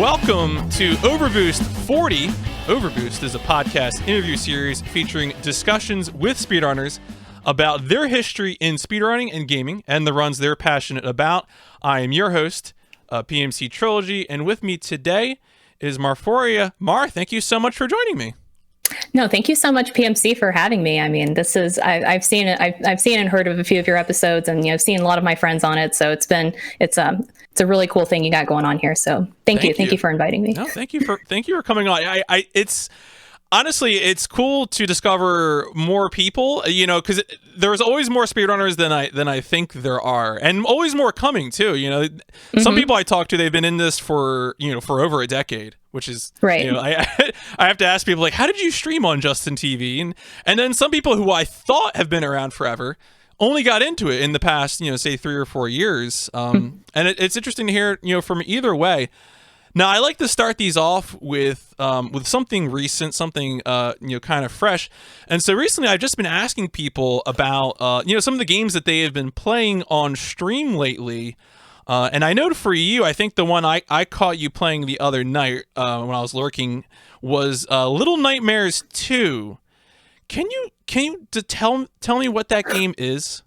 Welcome to OverBoost 40. OverBoost is a podcast interview series featuring discussions with speedrunners about their history in speedrunning and gaming and the runs they're passionate about. I am your host, PMC Trilogy, and with me today is marphoria. Mar, thank you so much for joining me. No, thank you so much, PMC, for having me. I mean, this is I've seen it. I've seen and heard of a few of your episodes, and I've seen a lot of my friends on it. So it's a really cool thing you got going on here. So thank you for inviting me. No, thank you for coming on. It's honestly, it's cool to discover more people, because there's always more speedrunners than I think there are, and always more coming too. Some people I talk to, they've been in this for over a decade, which is right. I have to ask people, like, how did you stream on Justin TV? And then some people who I thought have been around forever only got into it in the past, say 3 or 4 years. And it's interesting to hear, from either way. Now, I like to start these off with something recent, something kind of fresh. And so recently, I've just been asking people about some of the games that they have been playing on stream lately. And I know for you, I think the one I caught you playing the other night when I was lurking was Little Nightmares 2. Can you tell me what that game is?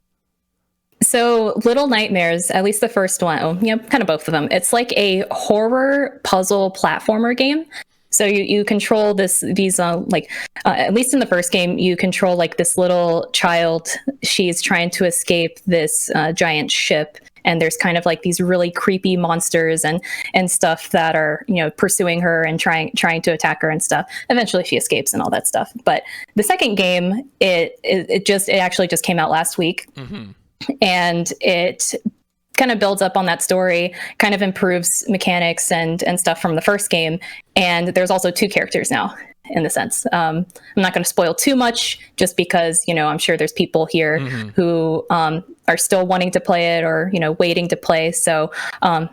So Little Nightmares, at least the first one, kind of both of them. It's like a horror puzzle platformer game. So you control these at least in the first game, you control like this little child. She's trying to escape this giant ship. And there's kind of like these really creepy monsters and stuff that are, pursuing her and trying to attack her and stuff. Eventually she escapes and all that stuff. But the second game, it actually just came out last week. Mm-hmm. And it kind of builds up on that story, kind of improves mechanics and stuff from the first game. And there's also 2 characters now, in the sense. I'm not going to spoil too much, just because, I'm sure there's people here who are still wanting to play it or, waiting to play. So,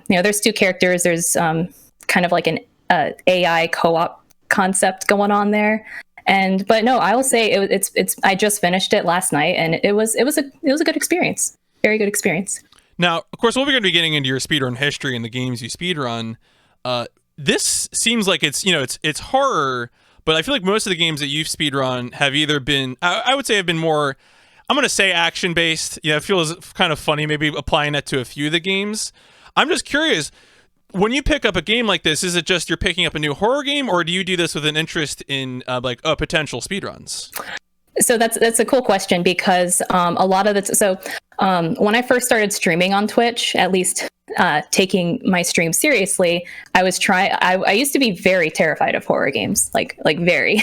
there's 2 characters. There's kind of like an AI co-op concept going on there. But no, I will say it's. I just finished it last night, and it was a good experience. Very good experience. Now, of course, we're going to be getting into your speedrun history and the games you speedrun. This seems like it's horror, but I feel like most of the games that you've speedrun have either been, I would say, have been more, I'm going to say action based. Yeah, it feels kind of funny maybe applying that to a few of the games. I'm just curious. When you pick up a game like this, is it just you're picking up a new horror game, or do you do this with an interest in potential speedruns? So that's a cool question, because a lot of when I first started streaming on Twitch, at least taking my stream seriously, I used to be very terrified of horror games, like very.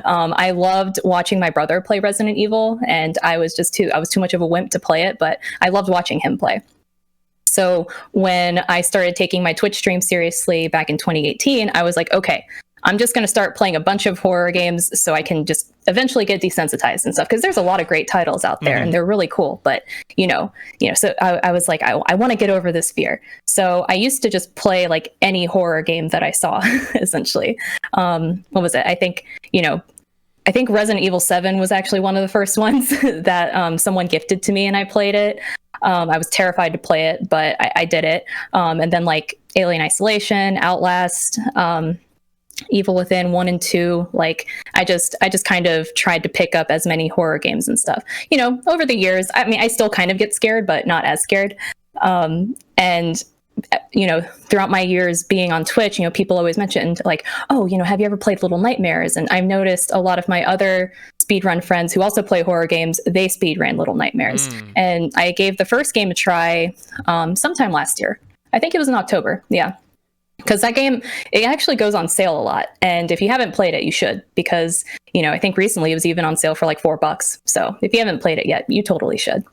I loved watching my brother play Resident Evil, and I was too much of a wimp to play it, but I loved watching him play. So when I started taking my Twitch stream seriously back in 2018, I was like, okay, I'm just going to start playing a bunch of horror games so I can just eventually get desensitized and stuff. Because there's a lot of great titles out there, and they're really cool. But, so I was like, I want to get over this fear. So I used to just play like any horror game that I saw, essentially. What was it? I think Resident Evil 7 was actually one of the first ones that someone gifted to me, and I played it. I was terrified to play it, but I did it. And then like Alien Isolation, Outlast, Evil Within 1 and 2, like I just kind of tried to pick up as many horror games and stuff. Over the years, I mean, I still kind of get scared, but not as scared. And throughout my years being on Twitch, people always mentioned like, oh, have you ever played Little Nightmares? And I've noticed a lot of my other speedrun friends who also play horror games, they speedran Little Nightmares. And I gave the first game a try sometime last year. I think it was in October. Yeah. Because that game, it actually goes on sale a lot. And if you haven't played it, you should. Because, I think recently it was even on sale for like $4. So if you haven't played it yet, you totally should.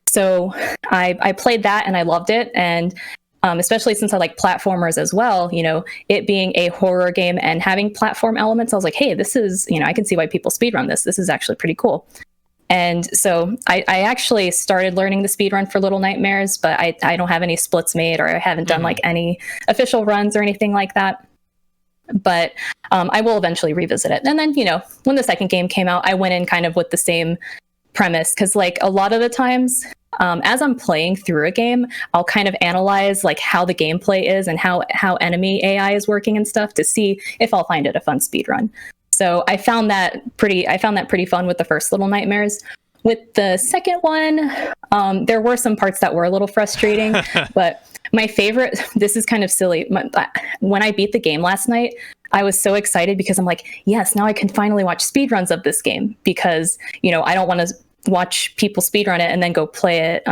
So I played that and I loved it. And especially since I like platformers as well, it being a horror game and having platform elements, I was like, hey, this is, I can see why people speedrun this. This is actually pretty cool. And so I actually started learning the speedrun for Little Nightmares, but I don't have any splits made, or I haven't done like any official runs or anything like that. But I will eventually revisit it. And then, when the second game came out, I went in kind of with the same premise, because like a lot of the times as I'm playing through a game, I'll kind of analyze like how the gameplay is and how enemy AI is working and stuff to see if I'll find it a fun speedrun. So I found that pretty fun with the first Little Nightmares. With the second one, there were some parts that were a little frustrating, but my favorite, this is kind of silly. When I beat the game last night, I was so excited because I'm like, yes, now I can finally watch speedruns of this game because, you know, I don't want to watch people speedrun it and then go play it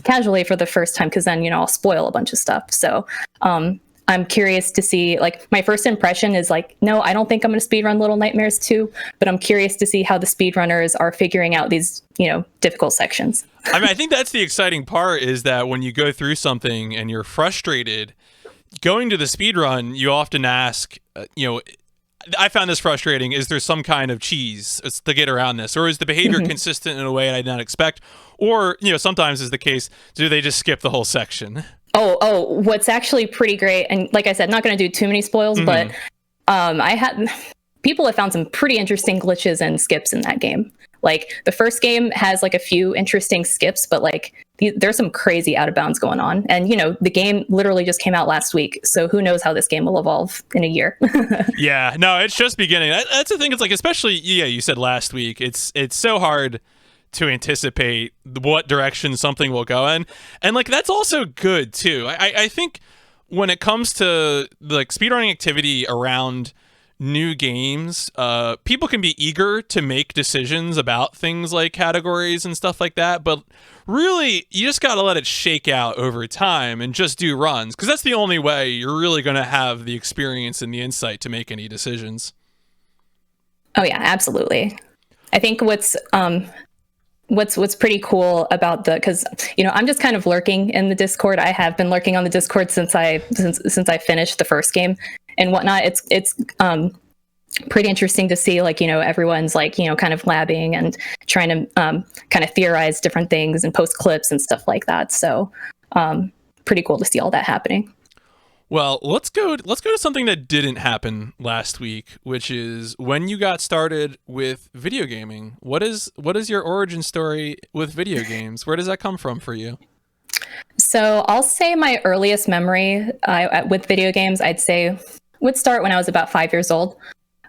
casually for the first time because then, you know, I'll spoil a bunch of stuff. So I'm curious to see, like, my first impression is like, no, I don't think I'm going to speedrun Little Nightmares 2, but I'm curious to see how the speedrunners are figuring out these, you know, difficult sections. I mean, I think that's the exciting part is that when you go through something and you're frustrated, going to the speedrun, you often ask, you know, I found this frustrating. Is there some kind of cheese to get around this? Or is the behavior consistent in a way I did not expect? Or, you know, sometimes is the case, do they just skip the whole section? Oh, what's actually pretty great, and like I said, not going to do too many spoils, but people have found some pretty interesting glitches and skips in that game. Like, the first game has like a few interesting skips, but like there's some crazy out of bounds going on. And, you know, the game literally just came out last week, so who knows how this game will evolve in a year. Yeah, no, it's just beginning. That's the thing. It's like, especially, yeah, you said last week, it's so hard to anticipate what direction something will go in, and like that's also good too. I think when it comes to like speedrunning activity around new games, people can be eager to make decisions about things like categories and stuff like that, but really you just got to let it shake out over time and just do runs, because that's the only way you're really going to have the experience and the insight to make any decisions. Oh yeah, absolutely. I think what's pretty cool about because, you know, I'm just kind of lurking in the Discord. I have been lurking on the Discord since I finished the first game and whatnot. It's pretty interesting to see, like, you know, everyone's like, you know, kind of labbing and trying to kind of theorize different things and post clips and stuff like that. So pretty cool to see all that happening. Well, let's go to something that didn't happen last week, which is when you got started with video gaming. What is your origin story with video games? Where does that come from for you? So I'll say my earliest memory with video games, I'd say, would start when I was about 5 years old.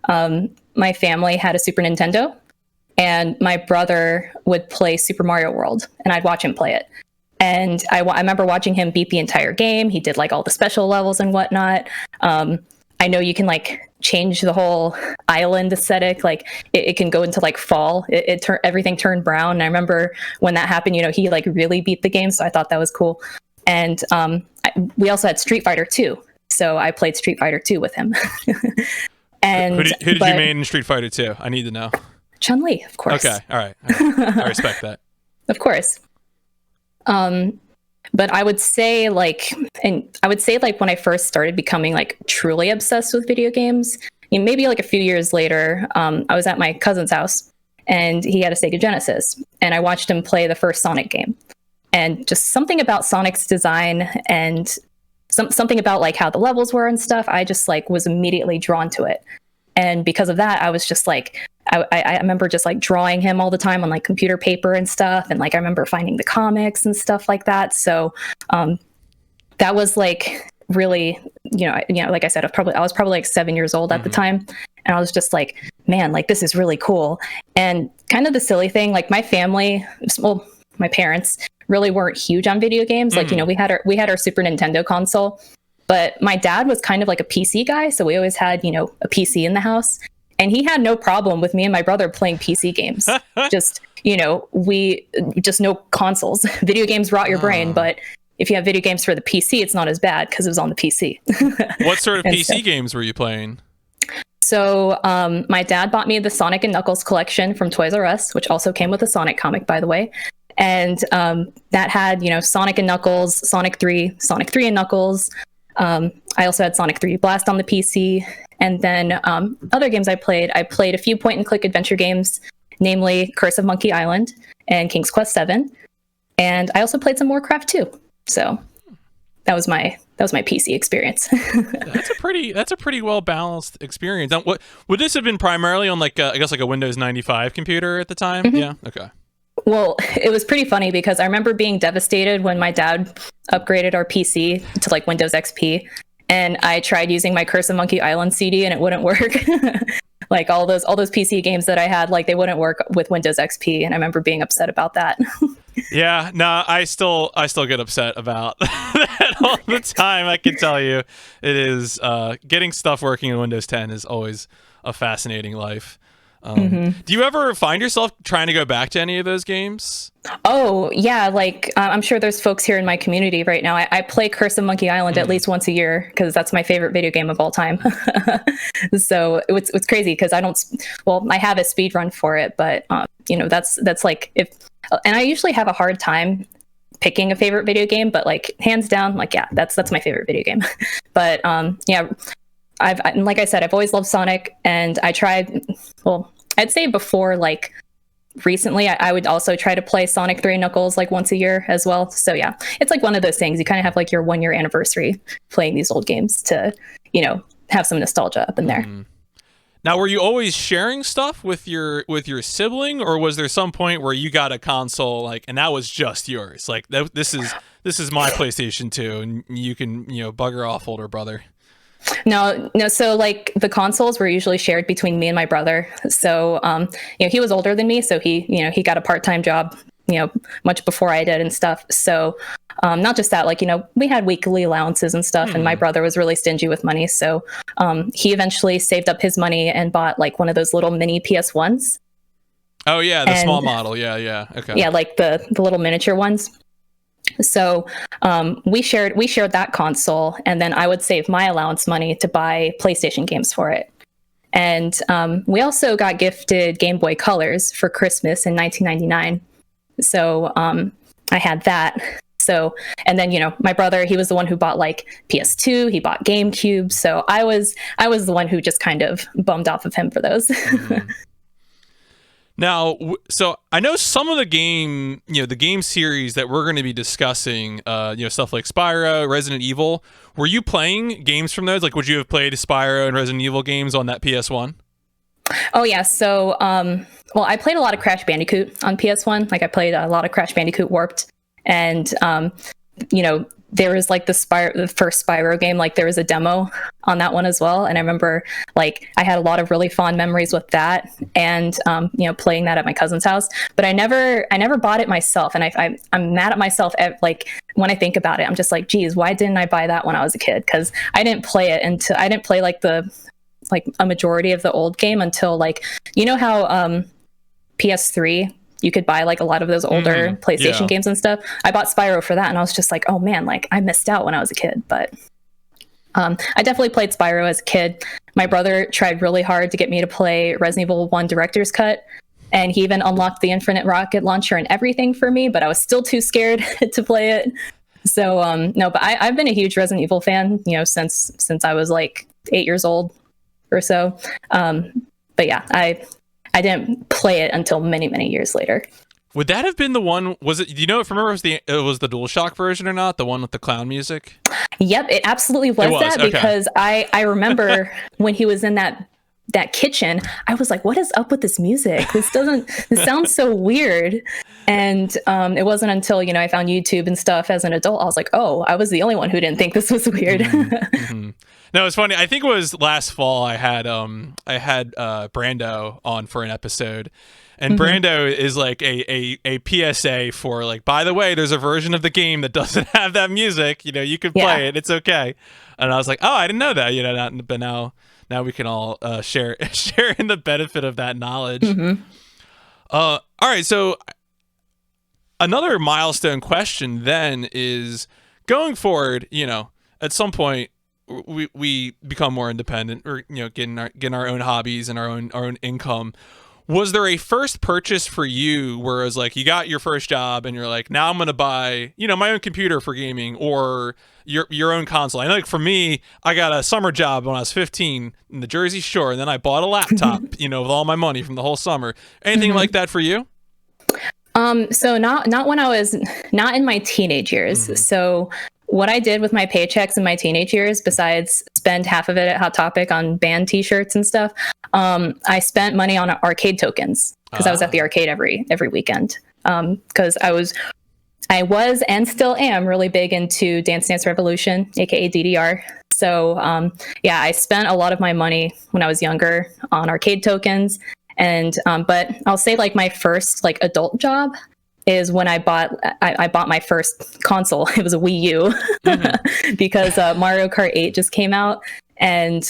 My family had a Super Nintendo, and my brother would play Super Mario World, and I'd watch him play it. And I remember watching him beat the entire game. He did like all the special levels and whatnot. I know you can like change the whole island aesthetic. Like it can go into like fall. Everything turned brown. And I remember when that happened, you know, he like really beat the game. So I thought that was cool. And we also had Street Fighter 2. So I played Street Fighter 2 with him. And who did you main in Street Fighter 2? I need to know. Chun-Li, of course. Okay, all right. I respect that. Of course. But I would say like when I first started becoming like truly obsessed with video games, you know, maybe like a few years later, I was at my cousin's house and he had a Sega Genesis, and I watched him play the first Sonic game, and just something about Sonic's design and something about like how the levels were and stuff, I just like was immediately drawn to it. And because of that, I was just like, I remember just like drawing him all the time on like computer paper and stuff. And like, I remember finding the comics and stuff like that. So that was like really, you know, like I said, I was probably like 7 years old at the time. And I was just like, man, like this is really cool. And kind of the silly thing, like my family, well, my parents really weren't huge on video games. Like, you know, we had our Super Nintendo console, but my dad was kind of like a PC guy. So we always had, you know, a PC in the house. And he had no problem with me and my brother playing PC games. Just, you know, no consoles. Video games rot your brain, but if you have video games for the PC, it's not as bad because it was on the PC. What sort of PC games were you playing? So my dad bought me the Sonic and Knuckles collection from Toys R Us, which also came with a Sonic comic, by the way. And that had, you know, Sonic and Knuckles, Sonic 3 and Knuckles. I also had Sonic 3D Blast on the PC. And then other games I played a few point-and-click adventure games, namely Curse of Monkey Island and King's Quest VII. And I also played some Warcraft 2. So that was my PC experience. That's a pretty well balanced experience. Now, what would this have been primarily on, like I guess like a Windows 95 computer at the time? Yeah. Okay. Well, it was pretty funny because I remember being devastated when my dad upgraded our PC to like Windows XP, and I tried using my Curse of Monkey Island CD and it wouldn't work. Like all those PC games that I had, like they wouldn't work with Windows XP, and I remember being upset about that. Yeah, no, I still get upset about that all the time. I can tell you, it is getting stuff working in Windows 10 is always a fascinating life. Do you ever find yourself trying to go back to any of those games? Oh yeah, like I'm sure there's folks here in my community right now. I play Curse of Monkey Island at least once a year because that's my favorite video game of all time. So it's crazy because I have a speed run for it, but that's like and I usually have a hard time picking a favorite video game, but like hands down, like yeah, that's my favorite video game. But yeah, like I said, I've always loved Sonic, and I tried. Well, I'd say before like recently, I would also try to play Sonic 3 Knuckles like once a year as well. So yeah, it's like one of those things. You kind of have like your 1 year anniversary playing these old games to have some nostalgia up in there. Now, were you always sharing stuff with your sibling, or was there some point where you got a console like and that was just yours? Like this is my PlayStation 2, and you can bugger off, older brother. No. So like the consoles were usually shared between me and my brother. So he was older than me, so he got a part-time job much before I did and stuff. So not just that, like we had weekly allowances and stuff, and my brother was really stingy with money. So he eventually saved up his money and bought like one of those little mini PS1s. Oh yeah, the small model. Yeah. Okay. Yeah, like the little miniature ones. So we shared that console, and then I would save my allowance money to buy PlayStation games for it. And we also got gifted Game Boy Colors for Christmas in 1999. So I had that. So, and then my brother, he was the one who bought like PS2. He bought GameCube. So I was the one who just kind of bummed off of him for those. Now, so I know some of the game series that we're going to be discussing, stuff like Spyro, Resident Evil. Were you playing games from those? Like, would you have played Spyro and Resident Evil games on that PS1? Oh yeah. So, I played a lot of Crash Bandicoot on PS1. Like, I played a lot of Crash Bandicoot Warped, and there was like the first Spyro game, like there was a demo on that one as well. And I remember like I had a lot of really fond memories with that, and playing that at my cousin's house. But I never bought it myself, and I'm mad at myself like when I think about it. I'm just like, geez, why didn't I buy that when I was a kid? Because I didn't play like a majority of the old game until like how PS3 you could buy like a lot of those older PlayStation games and stuff. I bought Spyro for that, and I was just like, oh man, like I missed out when I was a kid. But I definitely played Spyro as a kid. My brother tried really hard to get me to play Resident Evil 1 Director's Cut, and he even unlocked the Infinite Rocket Launcher and everything for me, but I was still too scared to play it. So no, but I've been a huge Resident Evil fan, since I was like 8 years old or so. But yeah, I didn't play it until many, many years later. Would that have been the one? Was it? Do you know if remember it was the DualShock version or not? The one with the clown music? Yep, it absolutely was that, okay. Because I remember when he was in that kitchen, I was like, what is up with this music? This sounds so weird. And it wasn't until I found YouTube and stuff as an adult, I was like, oh, I was the only one who didn't think this was weird. Mm-hmm. No, it's funny. I think it was last fall. I had Brando on for an episode, and Brando is like a PSA for like, by the way, there's a version of the game that doesn't have that music. You can play it. It's okay. And I was like, oh, I didn't know that. But now we can all share in the benefit of that knowledge. All right. So another milestone question then is going forward. At some point, we become more independent, or getting our own hobbies and our own income. Was there a first purchase for you where it was like you got your first job and you're like, now I'm gonna buy my own computer for gaming, or your own console? I know, like for me, I got a summer job when I was 15 in the Jersey Shore, and then I bought a laptop with all my money from the whole summer. Anything like that for you? So not when I was not in my teenage years. So what I did with my paychecks in my teenage years, besides spend half of it at Hot Topic on band t-shirts and stuff, I spent money on arcade tokens because I was at the arcade every weekend. because I was and still am really big into Dance Dance Revolution, aka DDR. So yeah, I spent a lot of my money when I was younger on arcade tokens, and but I'll say like my first like adult job is when I bought my first console. It was a Wii U because Mario Kart 8 just came out, and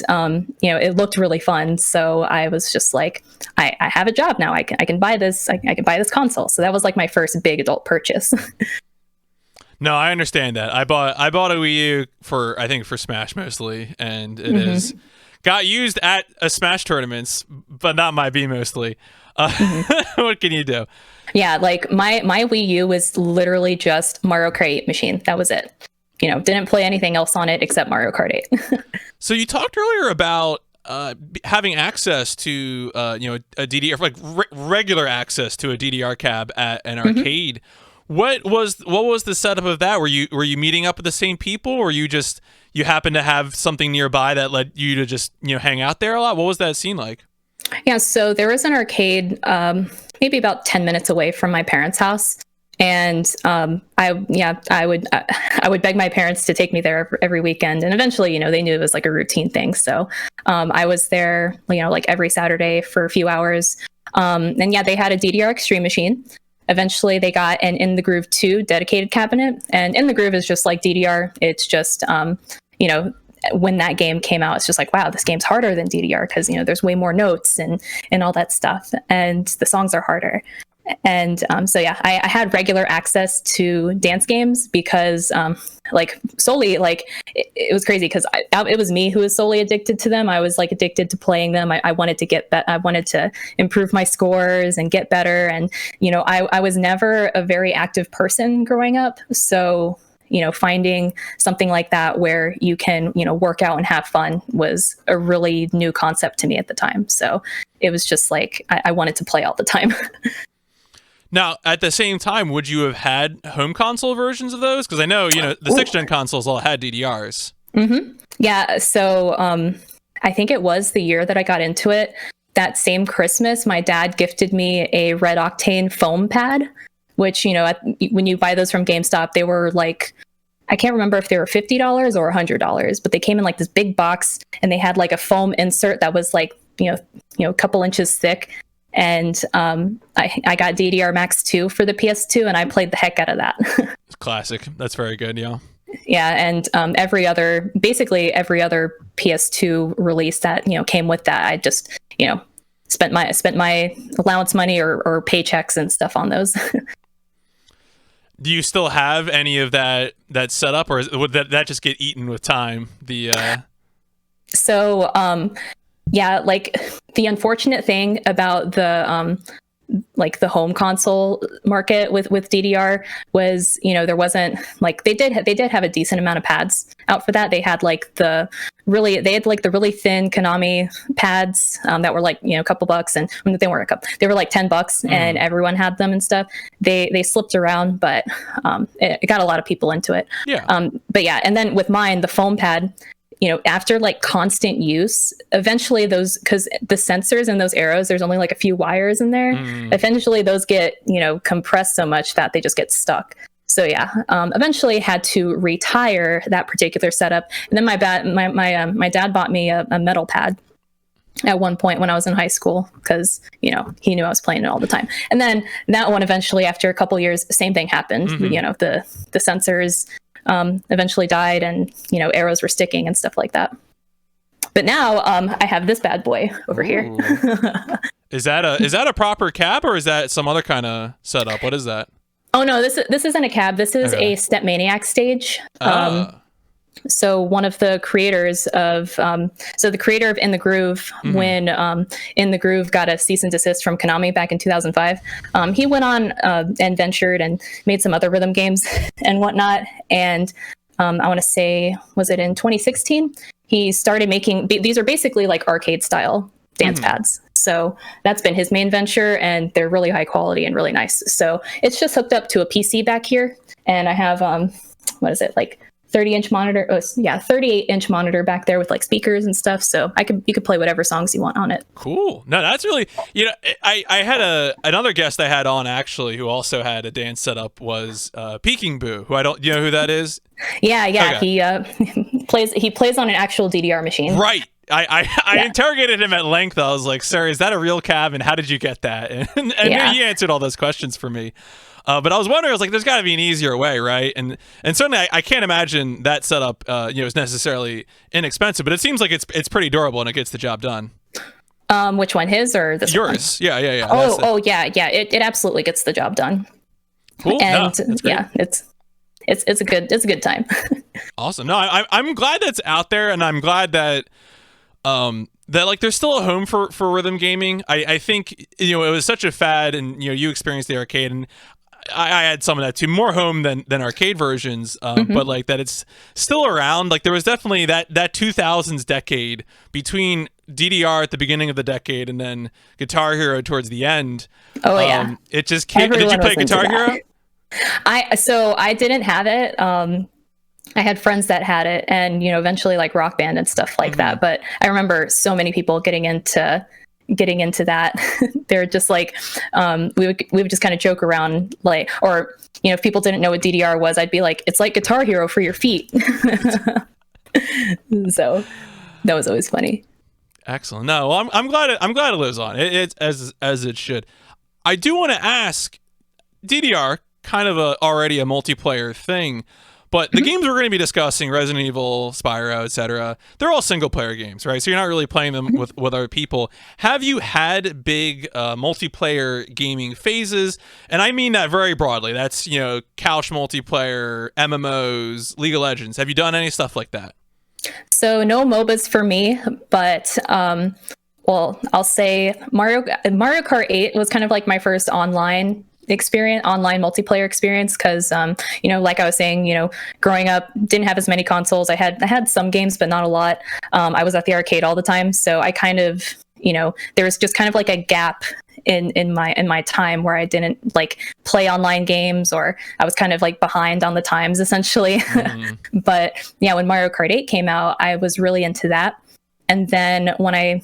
you know, it looked really fun. So I was just like, I have a job now. I can buy this. I can buy this console. So that was like my first big adult purchase. No, I understand that. I bought a Wii U for, I think, for Smash mostly, and it is got used at a Smash tournaments, but not my B mostly. What can you do? Yeah, like my Wii U was literally just Mario Kart 8 machine. That was it. You know, didn't play anything else on it except Mario Kart 8. So you talked earlier about having access to you know, a DDR, like regular access to a DDR cab at an arcade. What was the setup of that? Were you meeting up with the same people, or you happened to have something nearby that led you to just, you know, hang out there a lot? What was that scene like? Yeah, so there was an arcade maybe about 10 minutes away from my parents' house, and I would beg my parents to take me there every weekend, and eventually, you know, they knew it was like a routine thing. So I was there, you know, like every Saturday for a few hours, and yeah, they had a DDR Extreme machine. Eventually, they got an In the Groove 2 dedicated cabinet, and In the Groove is just like DDR. It's just, you know, when that game came out, it's just like, wow, this game's harder than DDR because, you know, there's way more notes and all that stuff, and the songs are harder. And so yeah, I had regular access to dance games because like solely, like it was crazy because it was me who was solely addicted to them. I was like addicted to playing them. I wanted to I wanted to improve my scores and get better. And, you know, I was never a very active person growing up. So, you know, finding something like that where you can, you know, work out and have fun was a really new concept to me at the time. So it was just like, I wanted to play all the time. Now, at the same time, would you have had home console versions of those? Because I know, you know, the 6th gen consoles all had DDRs. Yeah, so I think it was the year that I got into it. That same Christmas, my dad gifted me a Red Octane foam pad, which, you know, when you buy those from GameStop, they were like, I can't remember if they were $50 or $100, but they came in like this big box, and they had like a foam insert that was like, you know, a couple inches thick. And I got DDR Max 2 for the PS2, and I played the heck out of that. Classic. That's very good, yeah. Yeah, and basically every other PS2 release that, you know, came with that, I just, you know, spent my allowance money or paychecks and stuff on those. Do you still have any of that setup, or would that just get eaten with time? So yeah, like the unfortunate thing about the like the home console market with DDR was, you know, there wasn't like they did have a decent amount of pads out for that. They had like the really thin Konami pads that were like, you know, a couple bucks, and they weren't they were like $10 and everyone had them and stuff. They slipped around, but it got a lot of people into it. Yeah. But yeah, and then with mine, the foam pad, you know, after like constant use, eventually those, because the sensors in those arrows, there's only like a few wires in there. Eventually those get, you know, compressed so much that they just get stuck. So yeah, eventually had to retire that particular setup. And then my dad bought me a metal pad at one point when I was in high school, because, you know, he knew I was playing it all the time. And then that one, eventually after a couple years, same thing happened. You know, the sensors eventually died, and, you know, arrows were sticking and stuff like that. But now I have this bad boy over here. Is that a proper cab, or is that some other kind of setup? What is that? Oh no, this isn't a cab. This is a Step Maniac stage. So one of the creators of the creator of In the Groove, when In the Groove got a cease and desist from Konami back in 2005, he went on and ventured and made some other rhythm games and whatnot. And I want to say, was it in 2016? He started making, these are basically like arcade style dance pads. So that's been his main venture, and they're really high quality and really nice. So it's just hooked up to a PC back here, and I have what is it, like 30-inch monitor. 38-inch monitor back there with like speakers and stuff. So you could play whatever songs you want on it. Cool. No, that's really, I had another guest I had on actually who also had a dance setup was Peking Boo, who you know who that is? Yeah. Okay. He plays on an actual DDR machine. Right. I interrogated him at length. I was like, sir, is that a real cab? And how did you get that? And he answered all those questions for me. But I was wondering, I was like, there's got to be an easier way, right? And certainly I can't imagine that setup, is necessarily inexpensive, but it seems like it's pretty durable and it gets the job done. Which one, his or this Yours? one? Yeah. Yeah. It absolutely gets the job done. Cool. And it's a good time. Awesome. No, I'm glad that's out there, and I'm glad that that like there's still a home for rhythm gaming. I think it was such a fad, and you experienced the arcade, and I had some of that too, more home than arcade versions, but like that it's still around. Like there was definitely that 2000s decade between DDR at the beginning of the decade and then Guitar Hero towards the end. Oh yeah, it just came. Did you play Guitar Hero? I didn't have it. I had friends that had it, and eventually like Rock Band and stuff like that. But I remember so many people getting into that. They're just like we would just kind of joke around, like, or if people didn't know what DDR was, I'd be like, it's like Guitar Hero for your feet. So that was always funny. Excellent. No, well, I'm glad it lives on. It's as it should. I do want to ask, DDR kind of already a multiplayer thing. But the games we're going to be discussing, Resident Evil, Spyro, etc., they're all single-player games, right? So you're not really playing them with other people. Have you had big multiplayer gaming phases? And I mean that very broadly. That's, couch multiplayer, MMOs, League of Legends. Have you done any stuff like that? So no MOBAs for me, but I'll say Mario Kart 8 was kind of like my first online multiplayer experience, because like I was saying, growing up, didn't have as many consoles. I had some games, but not a lot. I was at the arcade all the time, so I kind of there was just kind of like a gap in my time where I didn't like play online games, or I was kind of like behind on the times essentially. But yeah, when Mario Kart 8 came out, I was really into that. And then when I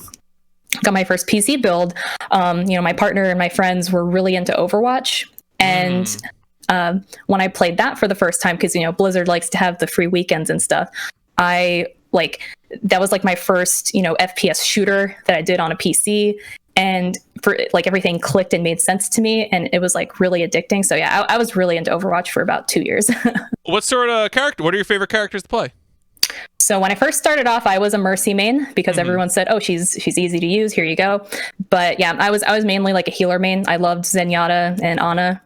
got my first PC build, my partner and my friends were really into Overwatch. And when I played that for the first time, because, Blizzard likes to have the free weekends and stuff, that was like my first, FPS shooter that I did on a PC. And for like everything clicked and made sense to me, and it was like really addicting. So yeah, I was really into Overwatch for about 2 years. What sort of character? What are your favorite characters to play? So when I first started off, I was a Mercy main, because everyone said, "Oh, she's easy to use. Here you go." But yeah, I was mainly like a healer main. I loved Zenyatta and Ana,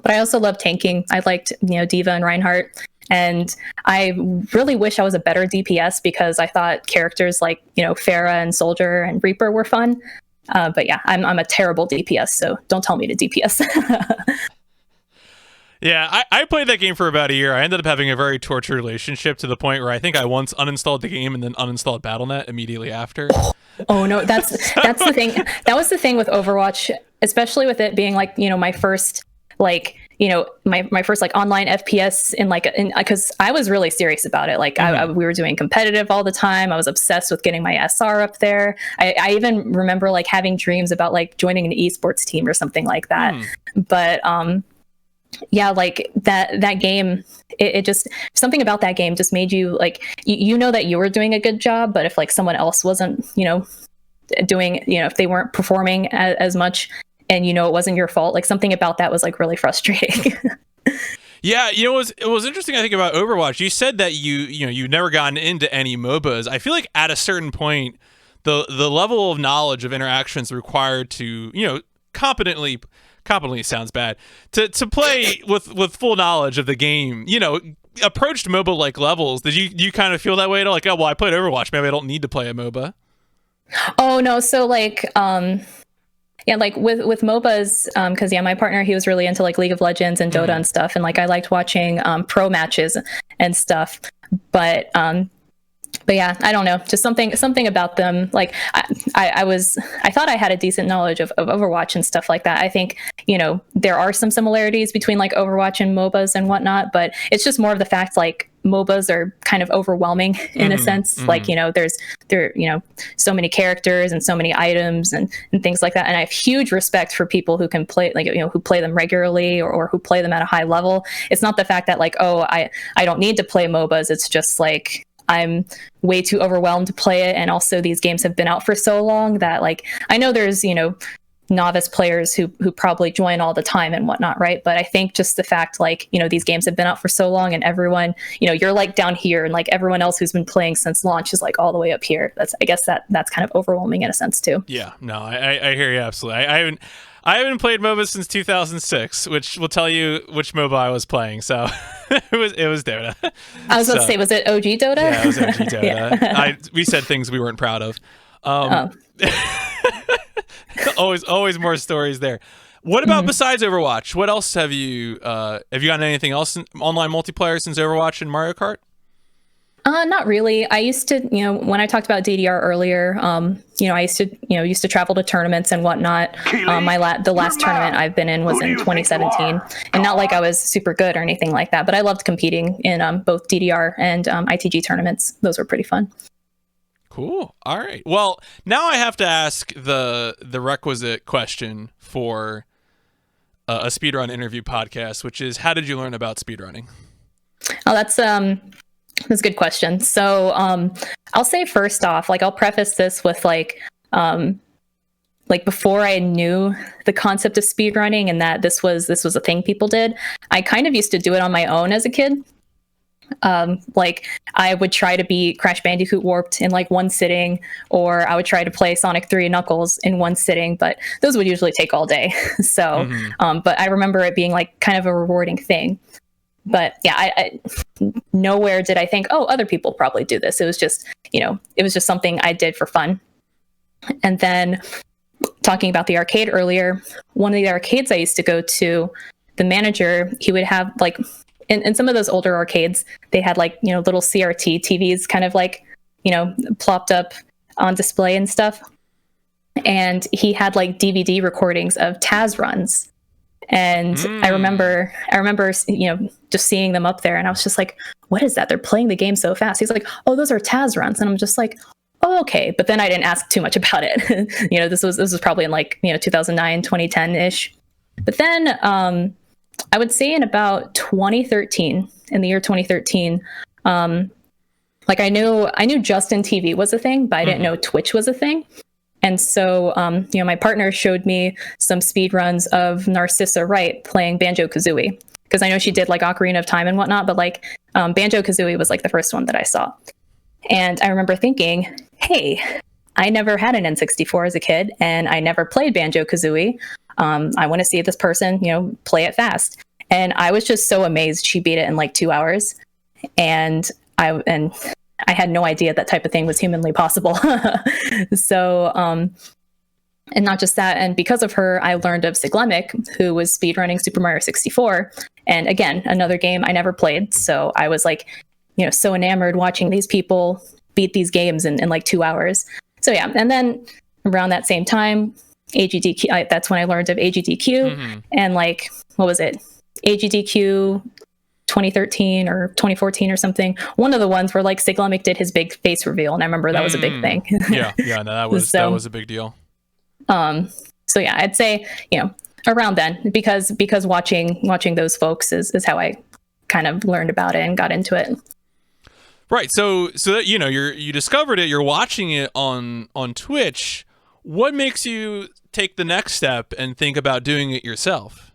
but I also loved tanking. I liked Diva and Reinhardt, and I really wish I was a better DPS, because I thought characters like Pharah and Soldier and Reaper were fun. But yeah, I'm a terrible DPS, so don't tell me to DPS. Yeah, I played that game for about a year. I ended up having a very tortured relationship, to the point where I think I once uninstalled the game and then uninstalled Battle.net immediately after. Oh no, that's the thing. That was the thing with Overwatch, especially with it being like, my first like, my first like online FPS because I was really serious about it. Like we were doing competitive all the time. I was obsessed with getting my SR up there. I even remember like having dreams about like joining an esports team or something like that. But yeah, like that game, it just, something about that game just made you like, that you were doing a good job, but if like someone else wasn't, doing, if they weren't performing as much, and it wasn't your fault, like something about that was like really frustrating. Yeah, it was interesting, I think, about Overwatch. You said that you've never gotten into any MOBAs. I feel like at a certain point, the level of knowledge of interactions required to, competently sounds bad, to play with full knowledge of the game, approached MOBA like levels. Did you kind of feel that way? Like, oh well, I played Overwatch, maybe I don't need to play a MOBA. Oh no, so like yeah, like with MOBAs, because my partner, he was really into like League of Legends and Dota and stuff, and like I liked watching pro matches and stuff, but yeah, I don't know, just something about them. Like I thought I had a decent knowledge of Overwatch and stuff like that. I think there are some similarities between like Overwatch and MOBAs and whatnot, but it's just more of the fact like MOBAs are kind of overwhelming in a sense. Like, there so many characters and so many items and things like that. And I have huge respect for people who can play, like, who play them regularly or who play them at a high level. It's not the fact that like, oh, I don't need to play MOBAs. It's just like, I'm way too overwhelmed to play it. And also these games have been out for so long that like, I know there's, novice players who probably join all the time and whatnot, right? But I think just the fact like, these games have been out for so long and everyone, you're like down here and like everyone else who's been playing since launch is like all the way up here. I guess that's kind of overwhelming in a sense too. Yeah, no, I hear you absolutely. I haven't played MOBA since 2006, which will tell you which MOBA I was playing. So it was Dota. I was about to say, was it OG Dota? Yeah, it was OG Dota. Yeah. We said things we weren't proud of. Always more stories there. What about besides Overwatch? What else have you gotten anything else in online multiplayer since Overwatch and Mario Kart? Not really. I used to, when I talked about DDR earlier, I used to travel to tournaments and whatnot. The last tournament I've been in was in 2017, and not like I was super good or anything like that, but I loved competing in both DDR and ITG tournaments. Those were pretty fun. Cool. All right. Well, now I have to ask the requisite question for a speedrun interview podcast, which is, how did you learn about speedrunning? Oh, that's a good question. So I'll say first off, like I'll preface this with like before I knew the concept of speedrunning and that this was a thing people did, I kind of used to do it on my own as a kid. Like I would try to beat Crash Bandicoot Warped in like one sitting, or I would try to play Sonic 3 and Knuckles in one sitting, but those would usually take all day. So, but I remember it being like kind of a rewarding thing. But yeah, I nowhere did I think, oh, other people probably do this. It was just, something I did for fun. And then talking about the arcade earlier, one of the arcades I used to go to, the manager, he would have like, in some of those older arcades, they had like, little CRT TVs kind of like, plopped up on display and stuff. And he had like DVD recordings of Taz runs. And I remember, just seeing them up there and I was just like, what is that? They're playing the game so fast. He's like, oh, those are Taz runs. And I'm just like, oh, okay. But then I didn't ask too much about it. This was probably in like, 2009, 2010 ish. But then, I would say in about 2013, in the year 2013, like I knew Justin TV was a thing, but I didn't know Twitch was a thing. And so, my partner showed me some speed runs of Narcissa Wright playing Banjo-Kazooie, because I know she did like Ocarina of Time and whatnot, but like Banjo-Kazooie was like the first one that I saw. And I remember thinking, hey, I never had an N64 as a kid, and I never played Banjo-Kazooie. I want to see this person, play it fast. And I was just so amazed she beat it in like 2 hours. And I had no idea that type of thing was humanly possible. So, and not just that, and because of her, I learned of Siglemic, who was speedrunning Super Mario 64. And again, another game I never played. So I was like, so enamored watching these people beat these games in like 2 hours. So yeah, and then around that same time, AGDQ, that's when I learned of AGDQ, and like, what was it? AGDQ 2013 or 2014 or something. One of the ones where like Siglemic did his big face reveal, and I remember that was a big thing. yeah, no, that was a big deal. So yeah, I'd say, around then, because watching those folks is how I kind of learned about it and got into it. Right. So that, you discovered it, you're watching it on Twitch. What makes you take the next step and think about doing it yourself?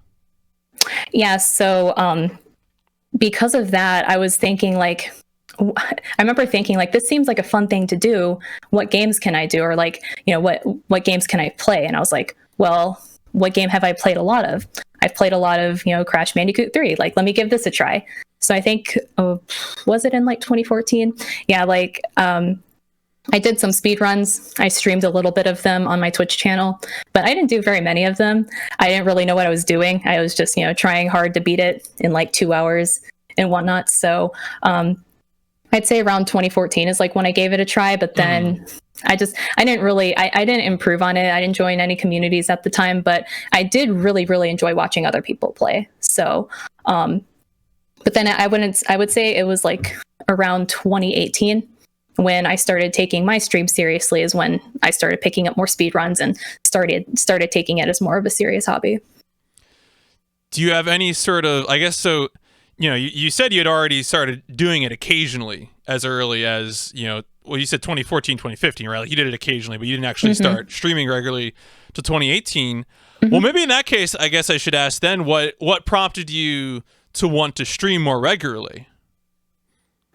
Yeah. So, because of that, I was thinking like, I remember thinking like, this seems like a fun thing to do. What games can I do? Or like, what games can I play? And I was like, well, what game have I played a lot of? I've played a lot of, Crash Bandicoot 3. Like, let me give this a try. So I think, was it in like 2014? Yeah. Like, I did some speed runs. I streamed a little bit of them on my Twitch channel, but I didn't do very many of them. I didn't really know what I was doing. I was just, trying hard to beat it in like 2 hours and whatnot. So, I'd say around 2014 is like when I gave it a try, but then I didn't improve on it. I didn't join any communities at the time, but I did really, really enjoy watching other people play. So, but then I would say it was like around 2018 when I started taking my stream seriously, is when I started picking up more speedruns and started taking it as more of a serious hobby. Do you have any sort of, I guess, so, you said you had already started doing it occasionally as early as, well, you said 2014, 2015, right? Like you did it occasionally, but you didn't actually start streaming regularly to 2018. Well, maybe in that case, I guess I should ask then, what prompted you to want to stream more regularly?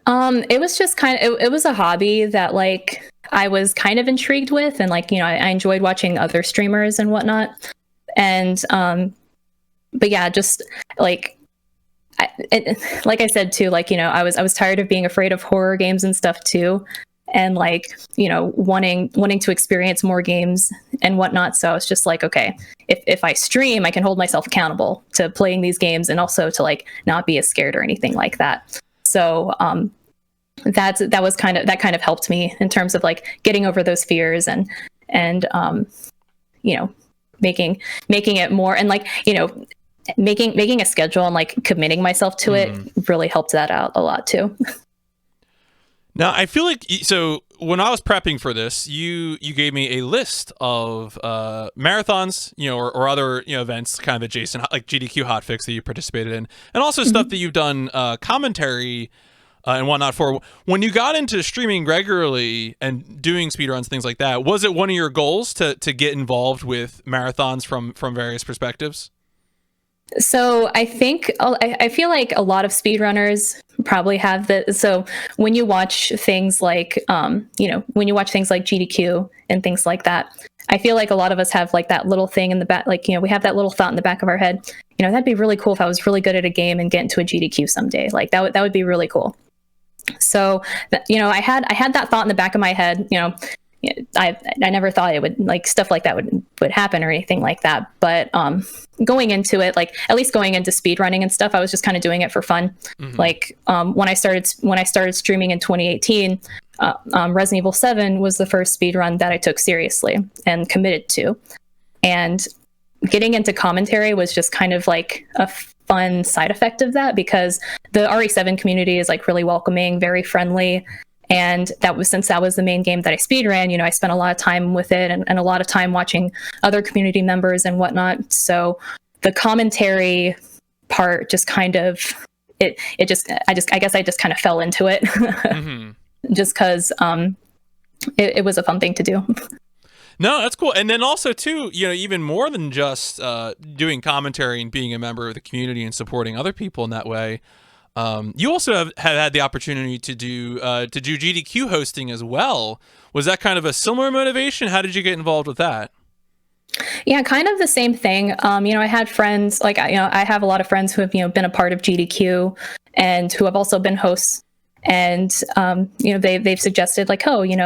It was just it was a hobby that like I was kind of intrigued with, and like, I enjoyed watching other streamers and whatnot. And, but yeah, just like, like I said too, like, I was tired of being afraid of horror games and stuff too. And like, wanting to experience more games and whatnot. So I was just like, okay, if I stream, I can hold myself accountable to playing these games and also to like not be as scared or anything like that. So that kind of helped me in terms of like getting over those fears and making it more, and like, making a schedule and like committing myself to it really helped that out a lot too. Now, I feel like, so when I was prepping for this, you gave me a list of marathons, or other, events kind of adjacent, like GDQ hotfix that you participated in, and also stuff that you've done commentary and whatnot for. When you got into streaming regularly and doing speedruns, things like that, was it one of your goals to get involved with marathons from various perspectives? So I feel like a lot of speedrunners probably have that. So when you watch things like, when you watch things like GDQ and things like that, I feel like a lot of us have like that little thing in the back, like, we have that little thought in the back of our head, that'd be really cool if I was really good at a game and get into a GDQ someday. Like that would be really cool. So, I had that thought in the back of my head. I never thought it would, like, stuff like that would happen or anything like that. But going into it, like at least going into speedrunning and stuff, I was just kind of doing it for fun. Like when I started streaming in 2018, Resident Evil 7 was the first speedrun that I took seriously and committed to. And getting into commentary was just kind of like a fun side effect of that, because the RE7 community is like really welcoming, very friendly. And since that was the main game that I speedran, I spent a lot of time with it and a lot of time watching other community members and whatnot. So the commentary part just kind of, I guess I just kind of fell into it just because it was a fun thing to do. No, that's cool. And then also too, even more than just doing commentary and being a member of the community and supporting other people in that way, you also have had the opportunity to do GDQ hosting as well. Was that kind of a similar motivation? How did you get involved with that? Yeah, kind of the same thing. I had friends, like, I have a lot of friends who have, been a part of GDQ and who have also been hosts. And, they've suggested like, oh, when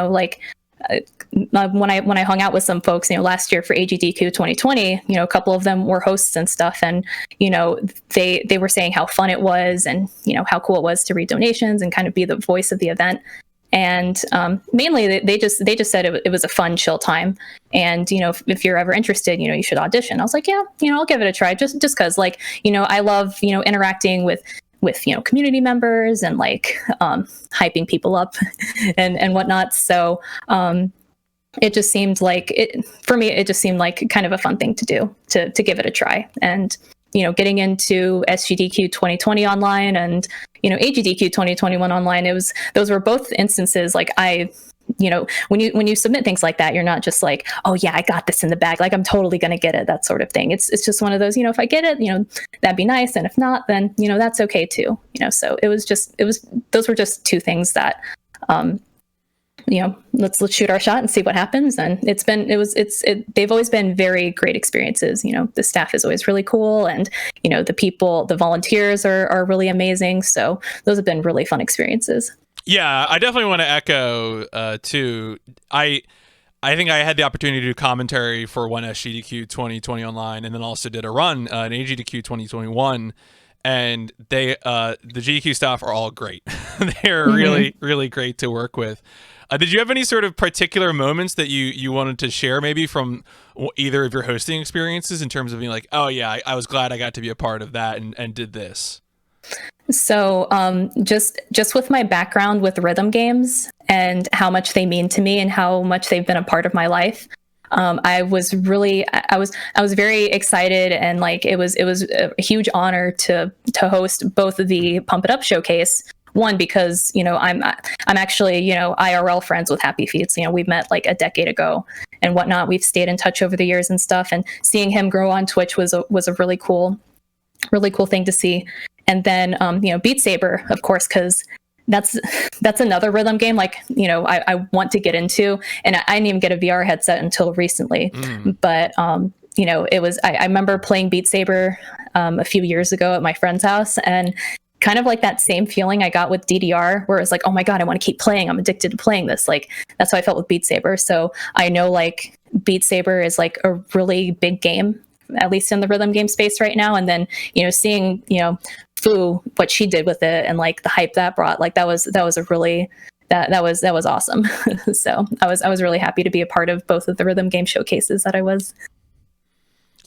I hung out with some folks, last year for AGDQ 2020, a couple of them were hosts and stuff, and they were saying how fun it was, and how cool it was to read donations and kind of be the voice of the event. And mainly they just said it was a fun, chill time, and if you're ever interested, you should audition. I was like, yeah, I'll give it a try, just because, like, I love interacting with community members and like hyping people up and whatnot. So it just seemed like for me, it just seemed like kind of a fun thing to do, to give it a try. And, getting into SGDQ 2020 online and, AGDQ 2021 online, those were both instances. Like when you submit things like that, you're not just like, oh yeah, I got this in the bag, like I'm totally going to get it, that sort of thing. It's just one of those, if I get it, that'd be nice. And if not, then, that's okay too. So those were just two things that, let's shoot our shot and see what happens. And they've always been very great experiences. The staff is always really cool, and, the volunteers are really amazing. So those have been really fun experiences. Yeah, I definitely want to echo too. I think I had the opportunity to do commentary for one SGDQ 2020 online, and then also did a run in AGDQ 2021. And the GDQ staff are all great. They're really, really great to work with. Did you have any sort of particular moments that you wanted to share, maybe from either of your hosting experiences, in terms of being like, oh yeah, I was glad I got to be a part of that and did this? So just with my background with rhythm games and how much they mean to me and how much they've been a part of my life, I was very excited, and like it was a huge honor to host both of the Pump It Up showcase. One, because I'm actually IRL friends with Happy Feets. We've met like a decade ago and whatnot. We've stayed in touch over the years and stuff. And seeing him grow on Twitch was a really cool thing to see. And then Beat Saber, of course, because that's another rhythm game like I want to get into, and I didn't even get a VR headset until recently. But it was I remember playing Beat Saber a few years ago at my friend's house, and kind of like that same feeling I got with DDR, where it's like, oh my god, I want to keep playing, I'm addicted to playing this. Like that's how I felt with Beat Saber. So I know like Beat Saber is like a really big game, at least in the rhythm game space right now. And then seeing Fu, what she did with it, and like the hype that brought, like that was a really that was awesome. So I was really happy to be a part of both of the rhythm game showcases that I was.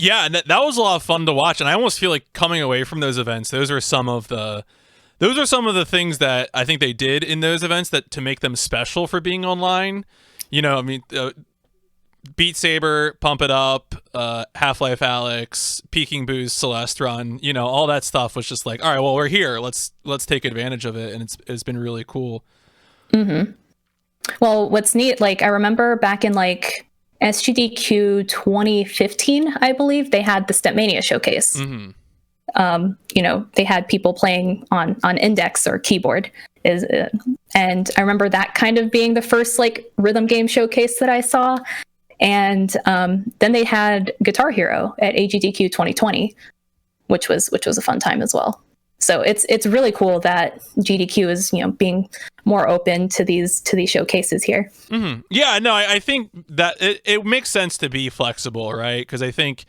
Yeah, and that was a lot of fun to watch, and I almost feel like coming away from those events, those are some of the things that I think they did in those events that to make them special for being online. Beat Saber, Pump It Up, Half-Life Alyx, Peaking Boost, Celeste Run, all that stuff was just like, all right, well, we're here. Let's take advantage of it, and it's been really cool. Mm-hmm. Well, what's neat, like I remember back in like SGDQ 2015, I believe, they had the Stepmania showcase. Mm-hmm. They had people playing on index or keyboard, and I remember that kind of being the first like rhythm game showcase that I saw. And then they had Guitar Hero at AGDQ 2020, which was a fun time as well. So it's really cool that GDQ is being more open to these showcases here. Mm-hmm. Yeah, no, I think that it makes sense to be flexible, right? Because I think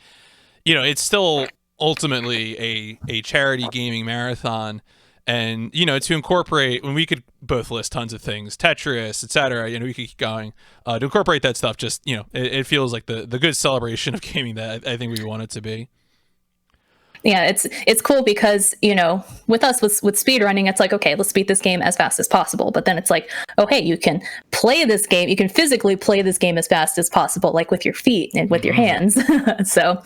it's still ultimately a charity gaming marathon, and to incorporate, when we could both list tons of things, Tetris, etc. We could keep going to incorporate that stuff. Just it feels like the good celebration of gaming that I think we want it to be. Yeah, it's cool because with us with speedrunning, it's like, okay, let's beat this game as fast as possible. But then it's like, oh hey, you can play this game, you can physically play this game as fast as possible, like with your feet and with your hands. So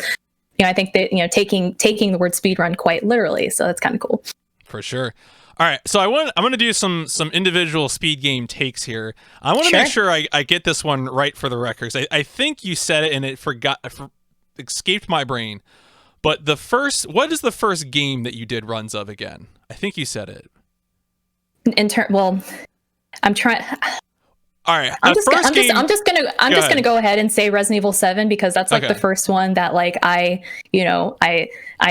I think that taking the word speedrun quite literally. So that's kind of cool. For sure. All right, so I'm going to do some individual speed game takes here. I want to make sure I get this one right for the records. I think you said it and it escaped my brain. But what is the first game that you did runs of again? I think you said it. I'm trying. All right. I'm just gonna go ahead and say Resident Evil 7, because that's like the first one that like I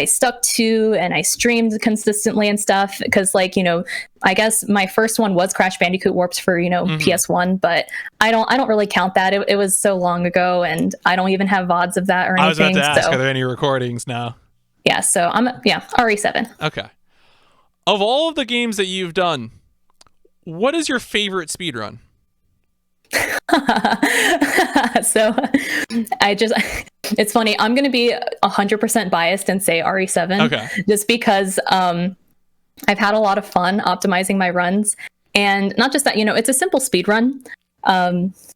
stuck to and I streamed consistently and stuff, because like I guess my first one was Crash Bandicoot Warped for PS1, but I don't really count that. It was so long ago, and I don't even have VODs of that or anything. I was about to ask, are there any recordings now? Yeah, so RE7. Okay. Of all of the games that you've done, what is your favorite speedrun? So it's funny, I'm going to be 100% biased and say RE7, just because I've had a lot of fun optimizing my runs, and not just that, it's a simple speed run.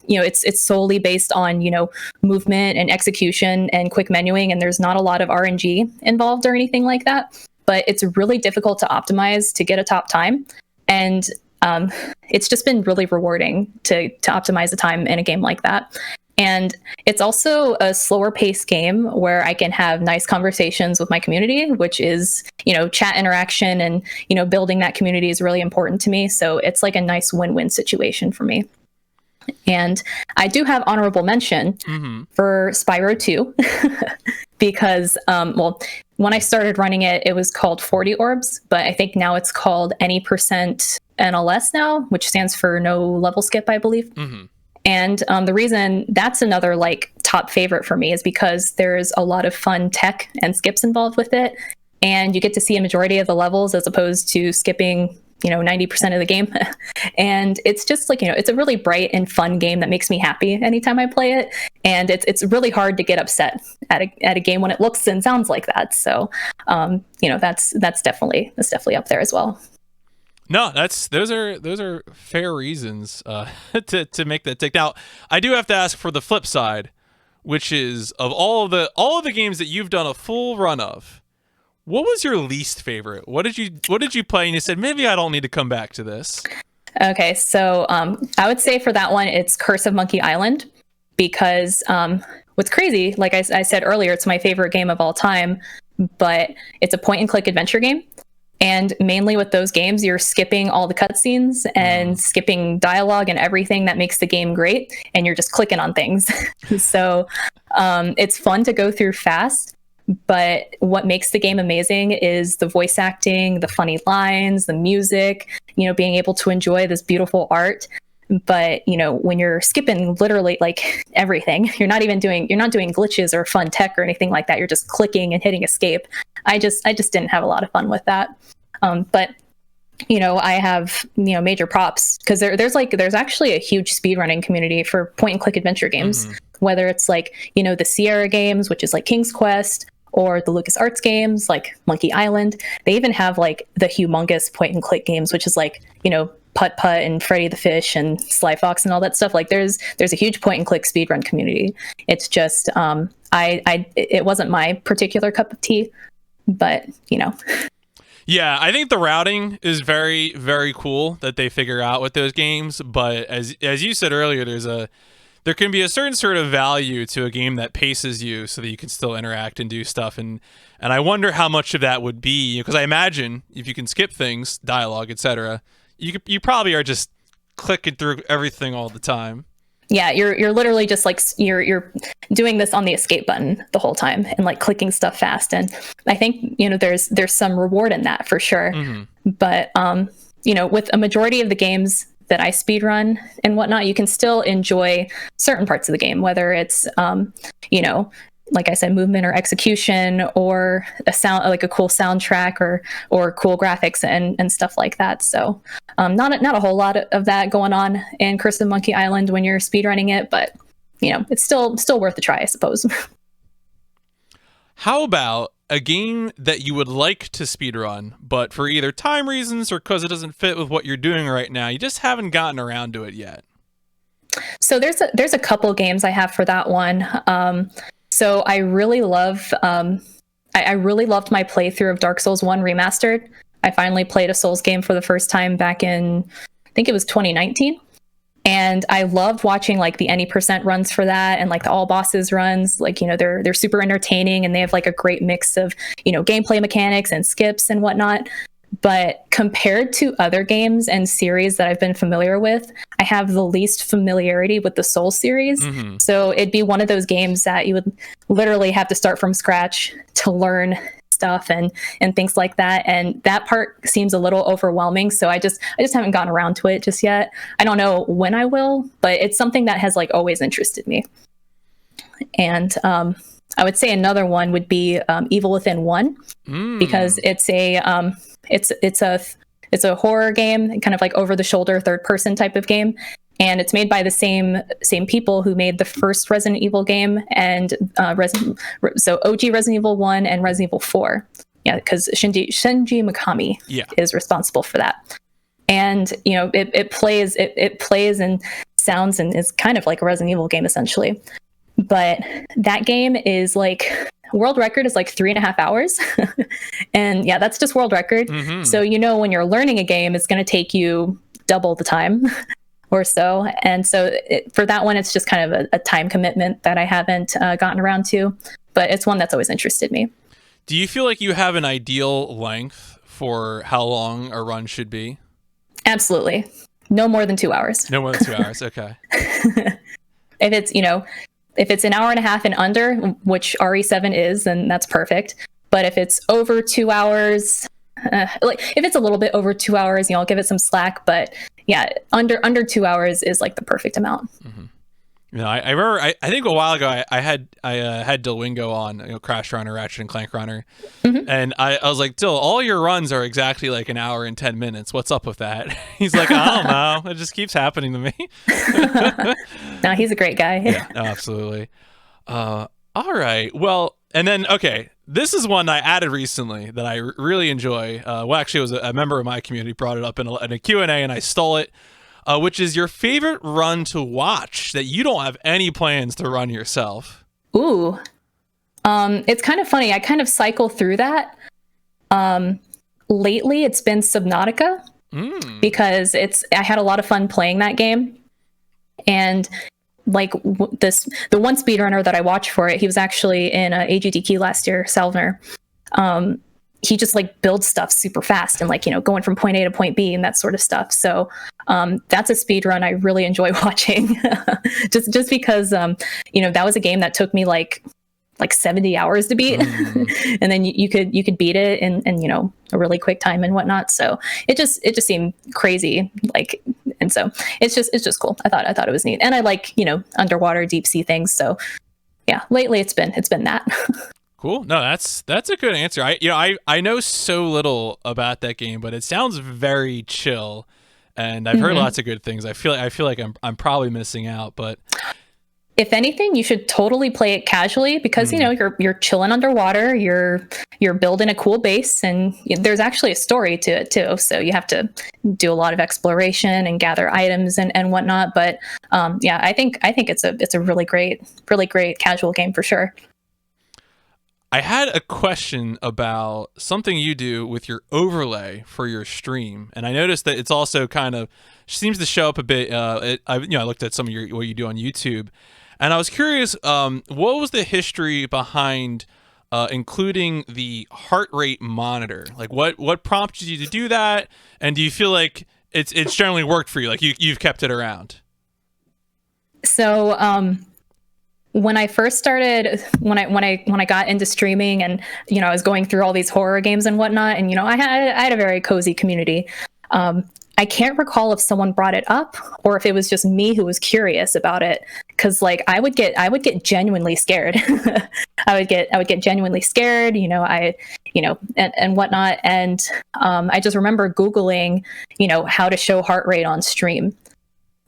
It's solely based on movement and execution and quick menuing, and there's not a lot of RNG involved or anything like that, but it's really difficult to optimize to get a top time. And it's just been really rewarding to optimize the time in a game like that. And it's also a slower paced game where I can have nice conversations with my community, which is, chat interaction and, building that community is really important to me. So it's like a nice win-win situation for me. And I do have honorable mention for Spyro 2 because, when I started running it, it was called 40 orbs, but I think now it's called any percent NLS now, which stands for no level skip, I believe. And the reason that's another like top favorite for me is because there's a lot of fun tech and skips involved with it. And you get to see a majority of the levels as opposed to skipping 90% of the game. And it's just like, it's a really bright and fun game that makes me happy anytime I play it. And it's really hard to get upset at a game when it looks and sounds like that. So, that's definitely up there as well. No, those are fair reasons to make that tick. Now, I do have to ask for the flip side, which is of all of the games that you've done a full run of, what was your least favorite? What did you play and you said, maybe I don't need to come back to this? Okay, so I would say for that one, it's Curse of Monkey Island, because what's crazy, like I said earlier, it's my favorite game of all time, but it's a point and click adventure game. And mainly with those games, you're skipping all the cutscenes and skipping dialogue and everything that makes the game great, and you're just clicking on things. So it's fun to go through fast. But what makes the game amazing is the voice acting, the funny lines, the music, being able to enjoy this beautiful art. But, when you're skipping literally like everything, you're not doing glitches or fun tech or anything like that. You're just clicking and hitting escape. I just didn't have a lot of fun with that. But I have, major props, because there's actually a huge speedrunning community for point and click adventure games, whether it's like, the Sierra games, which is like King's Quest, or the LucasArts games like Monkey Island. They even have like the humongous point and click games, which is like, Putt Putt and Freddy the Fish and Sly Fox and all that stuff. Like there's a huge point and click speedrun community. It's just, it wasn't my particular cup of tea, but Yeah, I think the routing is very, very cool that they figure out with those games. But as you said earlier, there can be a certain sort of value to a game that paces you so that you can still interact and do stuff. And I wonder how much of that would be, because I imagine if you can skip things, dialogue, etc., you probably are just clicking through everything all the time. Yeah, you're literally just like you're doing this on the escape button the whole time and like clicking stuff fast. And I think there's some reward in that for sure. But with a majority of the games that I speedrun and whatnot, you can still enjoy certain parts of the game, whether it's like I said, movement or execution, or a sound, like a cool soundtrack, or cool graphics and stuff like that. So not a whole lot of that going on in Curse of Monkey Island when you're speedrunning it, but it's still worth a try, I suppose. How about a game that you would like to speedrun, but for either time reasons or because it doesn't fit with what you're doing right now, you just haven't gotten around to it yet? So there's a couple games I have for that one. So I really love, I really loved my playthrough of Dark Souls 1 Remastered. I finally played a Souls game for the first time back in, I think it was 2019. And I loved watching like the any percent runs for that, and like the all bosses runs. Like, they're super entertaining, and they have like a great mix of, gameplay mechanics and skips and whatnot. But compared to other games and series that I've been familiar with, I have the least familiarity with the Souls series. So it'd be one of those games that you would literally have to start from scratch to learn stuff and things like that. And that part seems a little overwhelming. So I just haven't gotten around to it just yet. I don't know when I will, but it's something that has like always interested me. And I would say another one would be Evil Within 1, because it's a horror game, kind of like over the shoulder third person type of game, and it's made by the same people who made the first Resident Evil game and so OG Resident Evil 1 and Resident Evil 4. Yeah, because Shinji Mikami is responsible for that. And it plays and sounds and is kind of like a Resident Evil game essentially. But that game is like, world record is like 3.5 hours. And yeah, that's just world record. So when you're learning a game, it's going to take you double the time or so. And so for that one, it's just kind of a time commitment that I haven't gotten around to. But it's one that's always interested me. Do you feel like you have an ideal length for how long a run should be? Absolutely. No more than 2 hours. No more than 2 hours. Okay. If it's an hour and a half and under, which RE7 is, then that's perfect. But if it's over 2 hours, like if it's a little bit over 2 hours, I'll give it some slack. But yeah, under 2 hours is like the perfect amount. You know, I remember. I think a while ago I had Delwingo on, you know, Crash Runner, Ratchet and Clank Runner, and I was like, Dill, all your runs are exactly like an hour and 10 minutes. What's up with that? He's like, I don't know. It just keeps happening to me. No, he's a great guy. Yeah, absolutely. All right. Well, and then okay, this is one I added recently that I really enjoy. Well, actually, it was a member of my community brought it up in a Q&A, and I stole it. Which is your favorite run to watch that you don't have any plans to run yourself? Ooh. It's kind of funny. I kind of cycle through that. Lately, it's been Subnautica because I had a lot of fun playing that game. And like the one speedrunner that I watched for it, he was actually in AGDQ last year, Salvner. He just like builds stuff super fast and like, you know, going from point A to point B and that sort of stuff. So that's a speed run I really enjoy watching just because, you know, that was a game that took me like 70 hours to beat. And then you could beat it in, you know, a really quick time and whatnot. So it just seemed crazy. Like, and so it's just cool. I thought it was neat. And I like, you know, underwater deep sea things. So yeah, lately it's been that. Cool. No, that's a good answer. I know so little about that game, but it sounds very chill, and I've heard lots of good things. I feel like I'm probably missing out, but if anything, you should totally play it casually because you know you're chilling underwater, you're building a cool base, and there's actually a story to it too. So you have to do a lot of exploration and gather items and whatnot. But yeah, I think it's a really great casual game for sure. I had a question about something you do with your overlay for your stream, and I noticed that it's also kind of seems to show up a bit. I looked at some of what you do on YouTube, and I was curious, what was the history behind including the heart rate monitor? Like, what prompted you to do that, and do you feel like it's generally worked for you? Like you've kept it around? So when I first started, when I got into streaming, and you know I was going through all these horror games and whatnot, and you know I had a very cozy community. I can't recall if someone brought it up or if it was just me who was curious about it, because like I would get genuinely scared. I would get genuinely scared, you know, and whatnot. And I just remember Googling, you know, how to show heart rate on stream.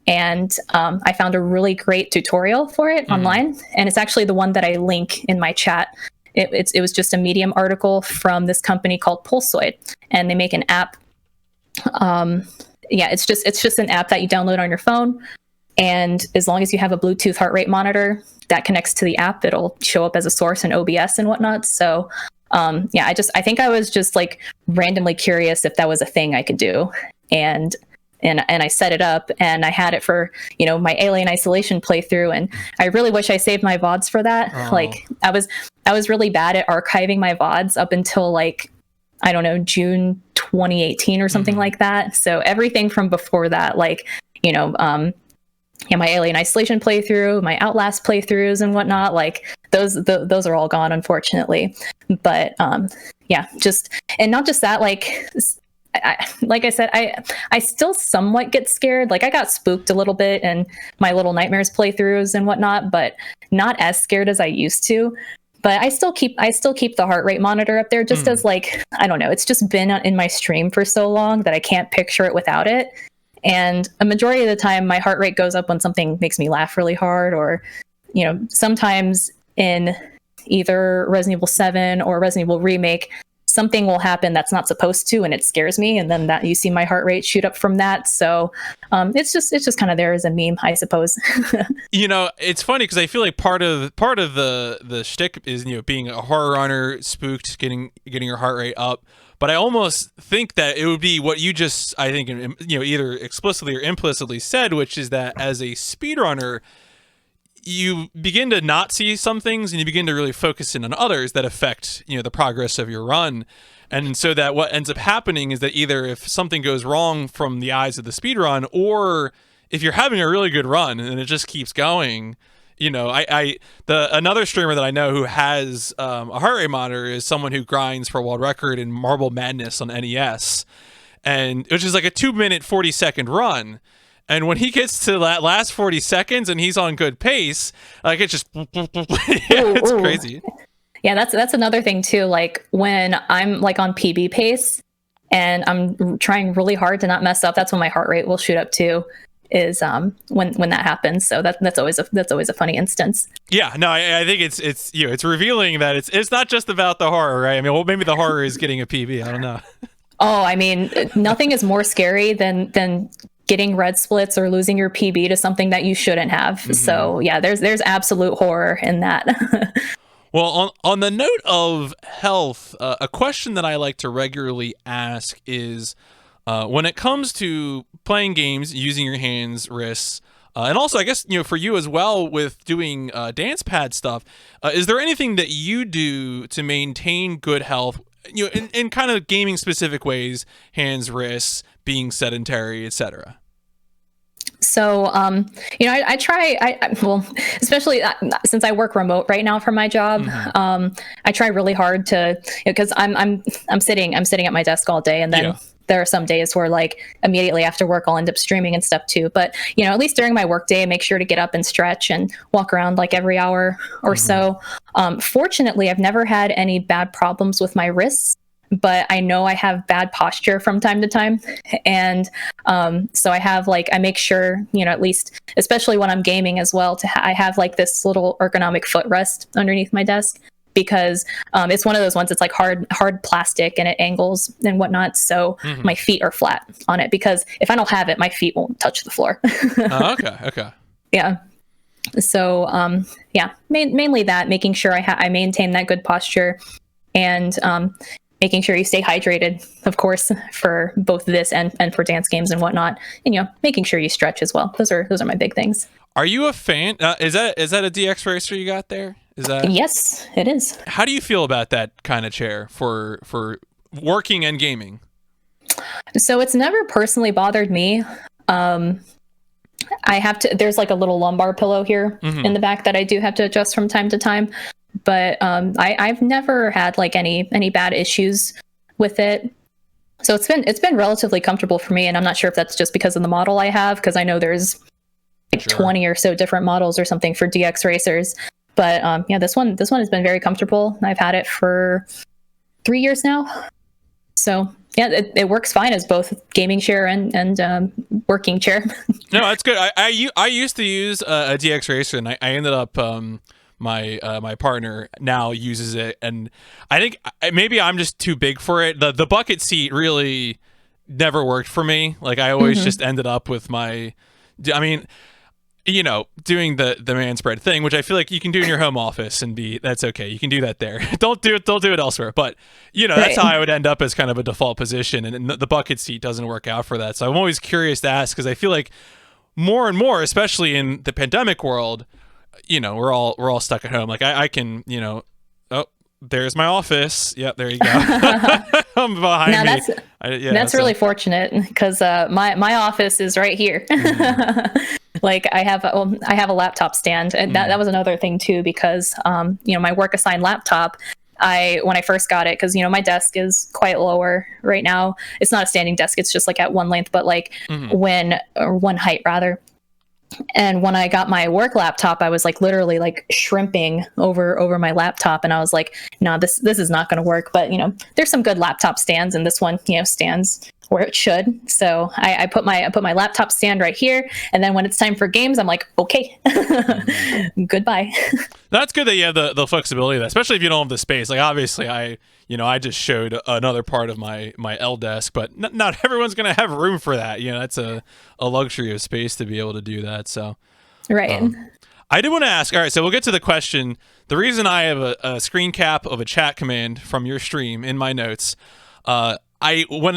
And I found a really great tutorial for it online. And it's actually the one that I link in my chat. It was just a Medium article from this company called Pulsoid. And they make an app. Yeah, it's just an app that you download on your phone. And as long as you have a Bluetooth heart rate monitor that connects to the app, it'll show up as a source in OBS and whatnot. So yeah, I think I was just like randomly curious if that was a thing I could do. And I set it up, and I had it for, you know, my Alien Isolation playthrough, and I really wish I saved my VODs for that. Oh. Like I was really bad at archiving my VODs up until like, I don't know, June 2018 or something like that. So everything from before that, like, you know, yeah, my Alien Isolation playthrough, my Outlast playthroughs and whatnot, like those are all gone, unfortunately. But yeah, and not just that, like I said, I still somewhat get scared. Like I got spooked a little bit in my Little Nightmares playthroughs and whatnot, but not as scared as I used to. But I still keep the heart rate monitor up there just as like, I don't know, it's just been in my stream for so long that I can't picture it without it. And a majority of the time my heart rate goes up when something makes me laugh really hard, or, you know, sometimes in either Resident Evil 7 or Resident Evil Remake, something will happen that's not supposed to, and it scares me, and then that you see my heart rate shoot up from that. So it's just kind of there as a meme, I suppose. You know, it's funny because I feel like part of the shtick is, you know, being a horror runner, spooked, getting your heart rate up. But I almost think that it would be what you just, I think, you know, either explicitly or implicitly said, which is that as a speedrunner, you begin to not see some things, and you begin to really focus in on others that affect, you know, the progress of your run. And so that what ends up happening is that either if something goes wrong from the eyes of the speedrun, or if you're having a really good run and it just keeps going, you know, another streamer that I know who has a heart rate monitor is someone who grinds for a world record in Marble Madness on NES, and which is like a 2-minute 40-second run. And when he gets to that last 40 seconds and he's on good pace, like it's just it's crazy. Yeah, that's another thing too. Like when I'm like on PB pace and I'm trying really hard to not mess up, that's when my heart rate will shoot up too. Is when that happens. So that's always a funny instance. Yeah, no, I think it's it's revealing that it's not just about the horror, right? I mean, well, maybe the horror is getting a PB. I don't know. Oh, I mean, nothing is more scary than getting red splits or losing your PB to something that you shouldn't have. Mm-hmm. So yeah, there's absolute horror in that. Well, on the note of health, a question that I like to regularly ask is, when it comes to playing games, using your hands, wrists, and also I guess for you as well with doing dance pad stuff, is there anything that you do to maintain good health? In kind of gaming specific ways, hands, wrists, being sedentary, etc. So, I try, well, especially since I work remote right now for my job, I try really hard to, because I'm sitting at my desk all day, and then there are some days where like immediately after work, I'll end up streaming and stuff too. But, at least during my work day, I make sure to get up and stretch and walk around like every hour or so. Fortunately, I've never had any bad problems with my wrists, but I know I have bad posture from time to time. And so I have I make sure, at least, especially when I'm gaming as well, I have like this little ergonomic footrest underneath my desk, because it's one of those ones, it's like hard plastic and it angles and whatnot. So my feet are flat on it, because if I don't have it, my feet won't touch the floor. Okay. Yeah. So, mainly that, making sure I maintain that good posture, and making sure you stay hydrated, of course, for both this and for dance games and whatnot, and making sure you stretch as well. Those are my big things. Are you a fan? Is that a DX Racer you got there? Is that? Yes, it is. How do you feel about that kind of chair for working and gaming? So it's never personally bothered me. I have to. There's like a little lumbar pillow here in the back that I do have to adjust from time to time. But I've never had like any bad issues with it. So it's been relatively comfortable for me, and I'm not sure if that's just because of the model I have, because I know there's like 20 or so different models or something for DX racers. But this one has been very comfortable. I've had it for 3 years now. So yeah, it works fine as both gaming chair and working chair. No, that's good. I used to use a DX racer, and I ended up my partner now uses it, and I think maybe I'm just too big for it. The bucket seat really never worked for me. Like I always just ended up with doing the man spread thing, which I feel like you can do in your home office and that's okay. You can do that there. Don't do it elsewhere. But that's how I would end up as kind of a default position, and the bucket seat doesn't work out for that. So I'm always curious to ask, because I feel like more and more, especially in the pandemic world, we're all stuck at home. Like I can, oh, there's my office. Yep, there you go. I'm behind me. That's really fortunate, because my office is right here. Like I have a laptop stand, and that was another thing too, because my work assigned laptop, when I first got it, because my desk is quite lower right now. It's not a standing desk, it's just like at one length, but like one height rather. And when I got my work laptop, I was like literally like shrimping over my laptop, and I was like, no, this is not going to work. But there's some good laptop stands, and this one stands where it should. So I put my laptop stand right here, and then when it's time for games, I'm like, okay, goodbye. That's good that you have the flexibility of that, especially if you don't have the space. Like obviously I just showed another part of my L desk, but not everyone's going to have room for that. That's a luxury of space to be able to do that. So, right. I did want to ask, all right, so we'll get to the question. The reason I have a screen cap of a chat command from your stream in my notes,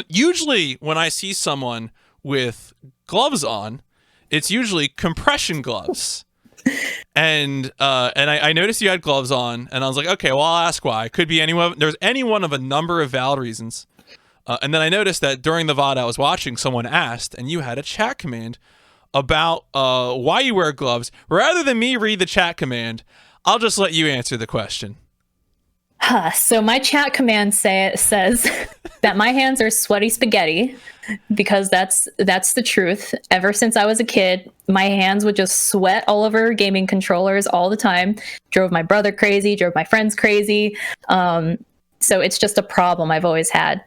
usually when I see someone with gloves on, it's usually compression gloves. And I noticed you had gloves on, and I was like, okay, well, I'll ask why. Could be there's any one of a number of valid reasons. And then I noticed that during the VOD I was watching, someone asked, and you had a chat command about why you wear gloves. Rather than me read the chat command, I'll just let you answer the question. So my chat command says that my hands are sweaty spaghetti, because that's the truth. Ever since I was a kid, my hands would just sweat all over gaming controllers all the time. Drove my brother crazy, drove my friends crazy. So it's just a problem I've always had.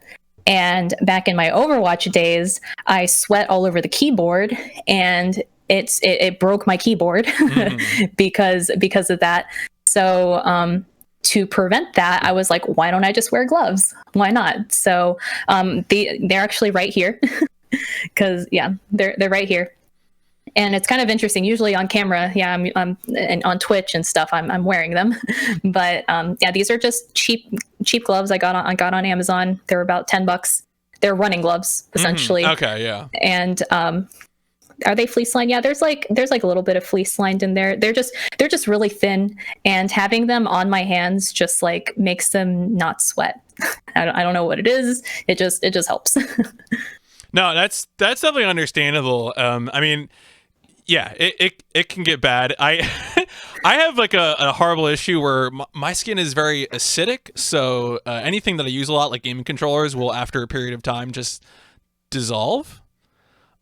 And back in my Overwatch days, I sweat all over the keyboard, and it broke my keyboard because of that. So to prevent that, I was like, why don't I just wear gloves? Why not? So they're actually right here, because they're right here. And it's kind of interesting. Usually on camera, I'm and on Twitch and stuff, I'm wearing them. But these are just cheap gloves I got on Amazon. They're about $10. They're running gloves, essentially. Okay, yeah. And are they fleece lined? Yeah, there's like a little bit of fleece lined in there. They're just really thin, and having them on my hands just like makes them not sweat. I don't know what it is. It just helps. No, that's definitely understandable. I mean, yeah, it can get bad. I have like a horrible issue where my skin is very acidic, so anything that I use a lot, like gaming controllers, will after a period of time just dissolve.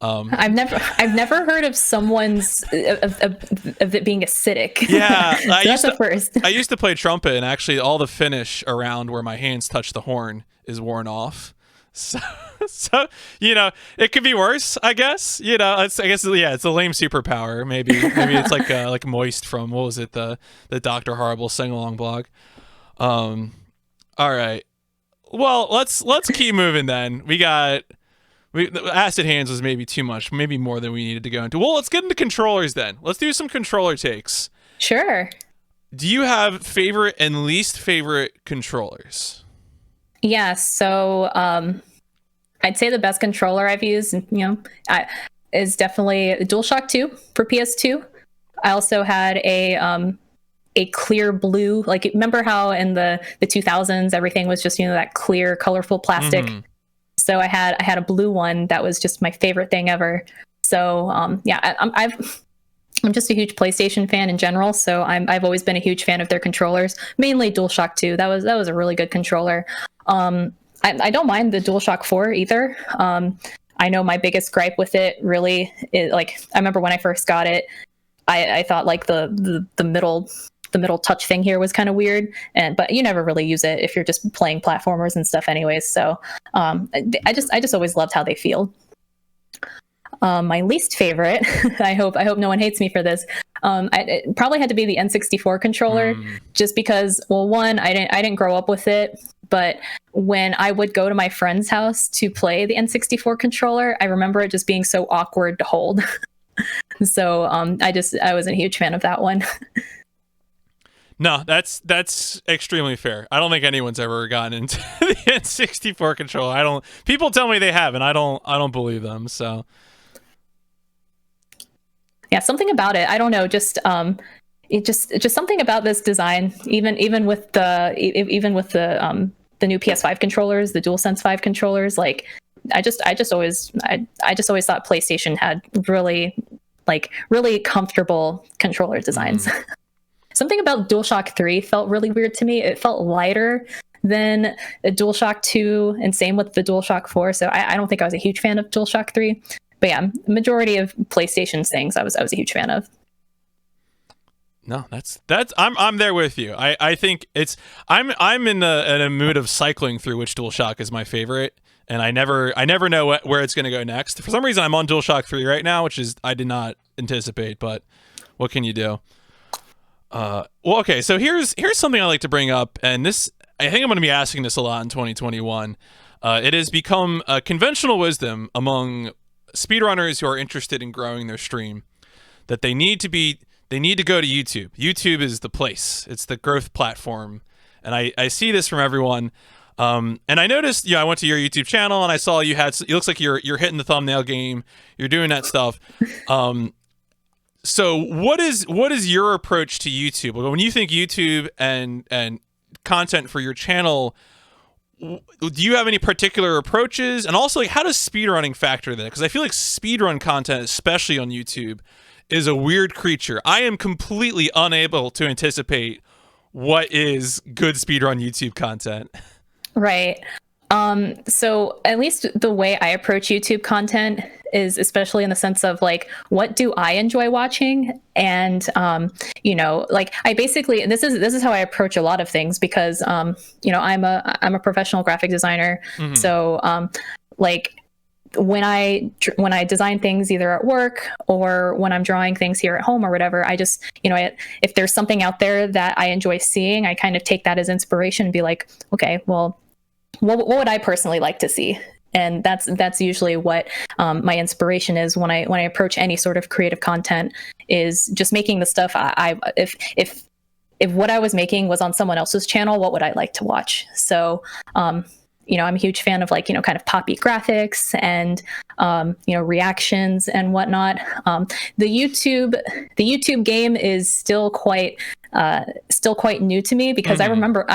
I've never heard of someone's of it being acidic. Yeah, So that's the first. I used to play trumpet, and actually all the finish around where my hands touch the horn is worn off. So it could be worse, I guess. It's a lame superpower. Maybe it's like Moist from, what was it, the Dr. Horrible sing-along blog. All right. Well, let's keep moving then. The acid hands was maybe too much, maybe more than we needed to go into. Well, let's get into controllers then. Let's do some controller takes. Sure. Do you have favorite and least favorite controllers? Yeah, so I'd say the best controller I've used, is definitely DualShock 2 for PS2. I also had a clear blue, like, remember how in the 2000s everything was just that clear, colorful plastic. Mm-hmm. So I had a blue one that was just my favorite thing ever. So I'm just a huge PlayStation fan in general. So I've always been a huge fan of their controllers, mainly DualShock 2. That was a really good controller. I don't mind the DualShock 4 either. I know my biggest gripe with it really is, like, I remember when I first got it, I thought like the middle touch thing here was kind of weird, but you never really use it if you're just playing platformers and stuff anyways. So I just always loved how they feel. My least favorite, I hope no one hates me for this, it probably had to be the N64 controller, just because, well, one, I didn't grow up with it, but when I would go to my friend's house to play the N64 controller, I remember it just being so awkward to hold. So I wasn't a huge fan of that one. No, that's extremely fair. I don't think anyone's ever gotten into the N64 controller. People tell me they have, and I don't believe them. So yeah, something about it, I don't know, just something about this design, even with the new PS5 controllers, the DualSense 5 controllers, like I just always thought PlayStation had really comfortable controller designs. Something about DualShock 3 felt really weird to me. It felt lighter than a DualShock 2, and same with the DualShock 4. So I don't think I was a huge fan of DualShock 3. But yeah, the majority of PlayStation's things I was a huge fan of. No, that's I'm there with you. I think I'm in a mood of cycling through which DualShock is my favorite, and I never know where it's going to go next. For some reason, I'm on DualShock 3 right now, which is I did not anticipate, but what can you do? Well, okay, so here's something I like to bring up, and this, I think I'm going to be asking this a lot in 2021. It has become a conventional wisdom among speedrunners who are interested in growing their stream that they need to go to YouTube. YouTube is the place. It's the growth platform, and I see this from everyone. And I noticed, I went to your YouTube channel and I saw you had. It looks like you're hitting the thumbnail game. You're doing that stuff. So what is your approach to YouTube? When you think YouTube and content for your channel, do you have any particular approaches? And also, like, how does speedrunning factor in that? Because I feel like speedrun content, especially on YouTube, is a weird creature. I am completely unable to anticipate what is good speedrun YouTube content. Right. So at least the way I approach YouTube content is especially in the sense of like, what do I enjoy watching? And, like I basically, this is how I approach a lot of things because, I'm a professional graphic designer. Mhm. So, like when I design things either at work or when I'm drawing things here at home or whatever, I just, if there's something out there that I enjoy seeing, I kind of take that as inspiration and be like, okay, well, what would I personally like to see? And that's usually what my inspiration is when I approach any sort of creative content, is just making the stuff if what I was making was on someone else's channel, what would I like to watch? So I'm a huge fan of like, kind of poppy graphics and reactions and whatnot. The YouTube game is still quite new to me because I remember,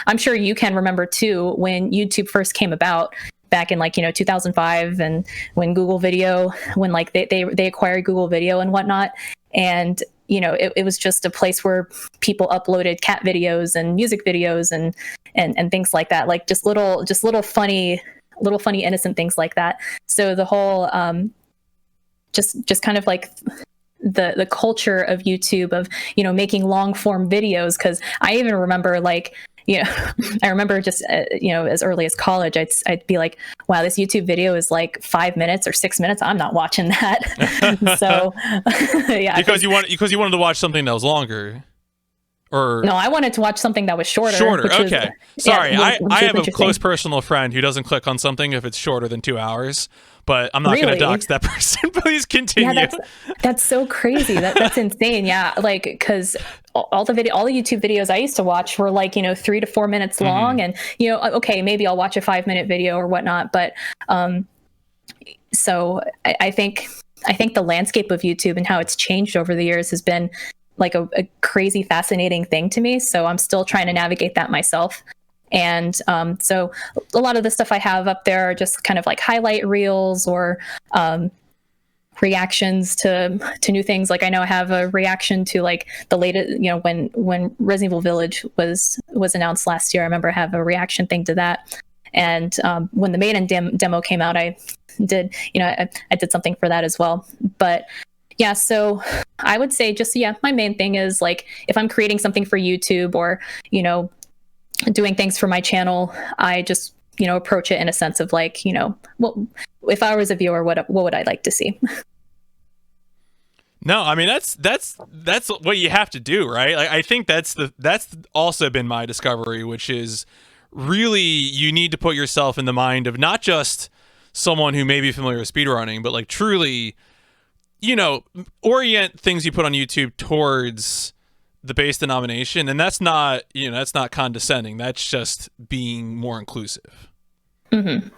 I'm sure you can remember too, when YouTube first came about back in like, 2005, and when Google Video, when like they acquired Google Video and whatnot. And, it was just a place where people uploaded cat videos and music videos and things like that, like just little funny innocent things like that. So the whole just kind of like the culture of YouTube of making long form videos, because I even remember like I remember just as early as college I'd be like, wow, this YouTube video is like 5 minutes or 6 minutes, I'm not watching that. So yeah, because you wanted to watch something that was longer. Or no, I wanted to watch something that was shorter. Okay. Sorry, I have a close personal friend who doesn't click on something if it's shorter than 2 hours, but I'm not going to dox that person. Please continue. Yeah, that's so crazy. That's insane. Yeah, like because all the YouTube videos I used to watch were like 3 to 4 minutes long, and okay, maybe I'll watch a 5-minute video or whatnot, but so I think the landscape of YouTube and how it's changed over the years has been like a crazy fascinating thing to me. So I'm still trying to navigate that myself. And so a lot of the stuff I have up there are just kind of like highlight reels or reactions to new things. Like I know I have a reaction to like the latest, when Resident Evil Village was announced last year. I remember I have a reaction thing to that. And when the Maiden demo came out, I did something for that as well. But yeah, so I would say just, my main thing is like, if I'm creating something for YouTube or, doing things for my channel, I just, approach it in a sense of like, well, if I was a viewer, what would I like to see? No, I mean, that's what you have to do, right? Like, I think that's also been my discovery, which is really you need to put yourself in the mind of not just someone who may be familiar with speedrunning, but like truly, orient things you put on YouTube towards the base denomination. And that's not condescending. That's just being more inclusive. Mm-hmm.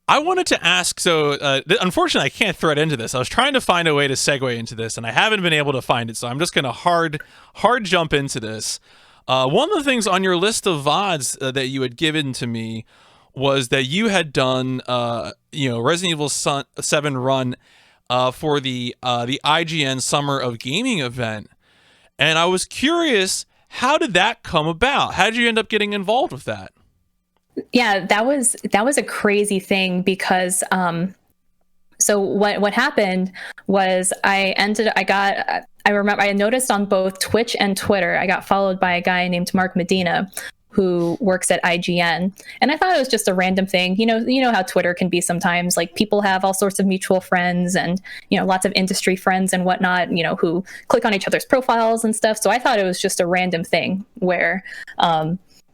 I wanted to ask, so unfortunately I can't thread into this. I was trying to find a way to segue into this and I haven't been able to find it. So I'm just going to hard jump into this. One of the things on your list of VODs that you had given to me was that you had done, Resident Evil 7 run for the IGN Summer of Gaming event, and I was curious, how did that come about? How did you end up getting involved with that? Yeah, that was a crazy thing because so what happened was I remember I noticed on both Twitch and Twitter I got followed by a guy named Mark Medina, who works at IGN. And I thought it was just a random thing. You know how Twitter can be sometimes, like people have all sorts of mutual friends and, lots of industry friends and whatnot, who click on each other's profiles and stuff. So I thought it was just a random thing where,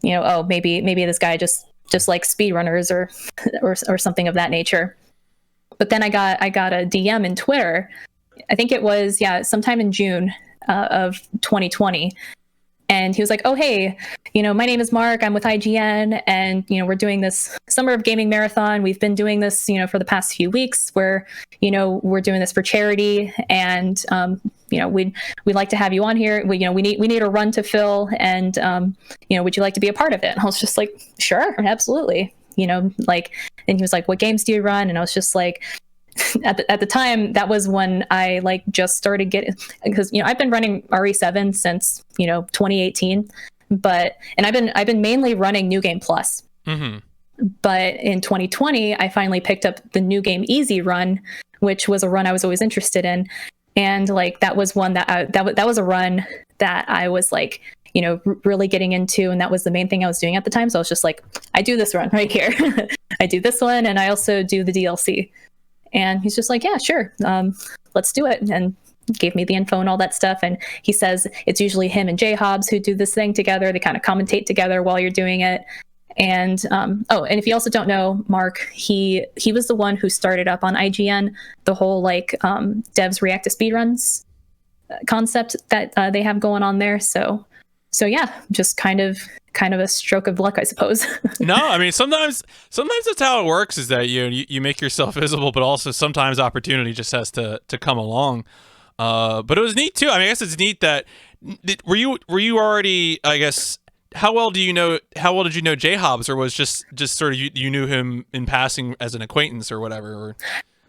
maybe this guy just likes speedrunners or something of that nature. But then I got a DM in Twitter. I think it was, sometime in June of 2020. And he was like, oh, hey, my name is Mark. I'm with IGN. And, we're doing this Summer of Gaming marathon. We've been doing this, for the past few weeks where, we're doing this for charity. And, we'd like to have you on here. We need a run to fill. And, would you like to be a part of it? And I was just like, sure, absolutely. And he was like, what games do you run? And I was just like, at the time, that was when I like just started getting, because I've been running RE7 since 2018, and I've been mainly running New Game Plus. Mm-hmm. But in 2020, I finally picked up the New Game Easy run, which was a run I was always interested in, and like that was one that was a run that I was like really getting into, and that was the main thing I was doing at the time. So I was just like, I do this run right here. I do this one, and I also do the DLC. And he's just like, yeah, sure, let's do it, and gave me the info and all that stuff. And he says it's usually him and JHobz who do this thing together. They kind of commentate together while you're doing it. And and if you also don't know, Mark, he was the one who started up on IGN the whole like devs react to speedruns concept that they have going on there. So yeah, just kind of a stroke of luck, I suppose. No, I mean sometimes that's how it works, is that you make yourself visible, but also sometimes opportunity just has to come along. But it was neat too. I mean, I guess it's neat that were you already, I guess, how well did you know JHobz, or was just sort of you knew him in passing as an acquaintance or whatever? Or...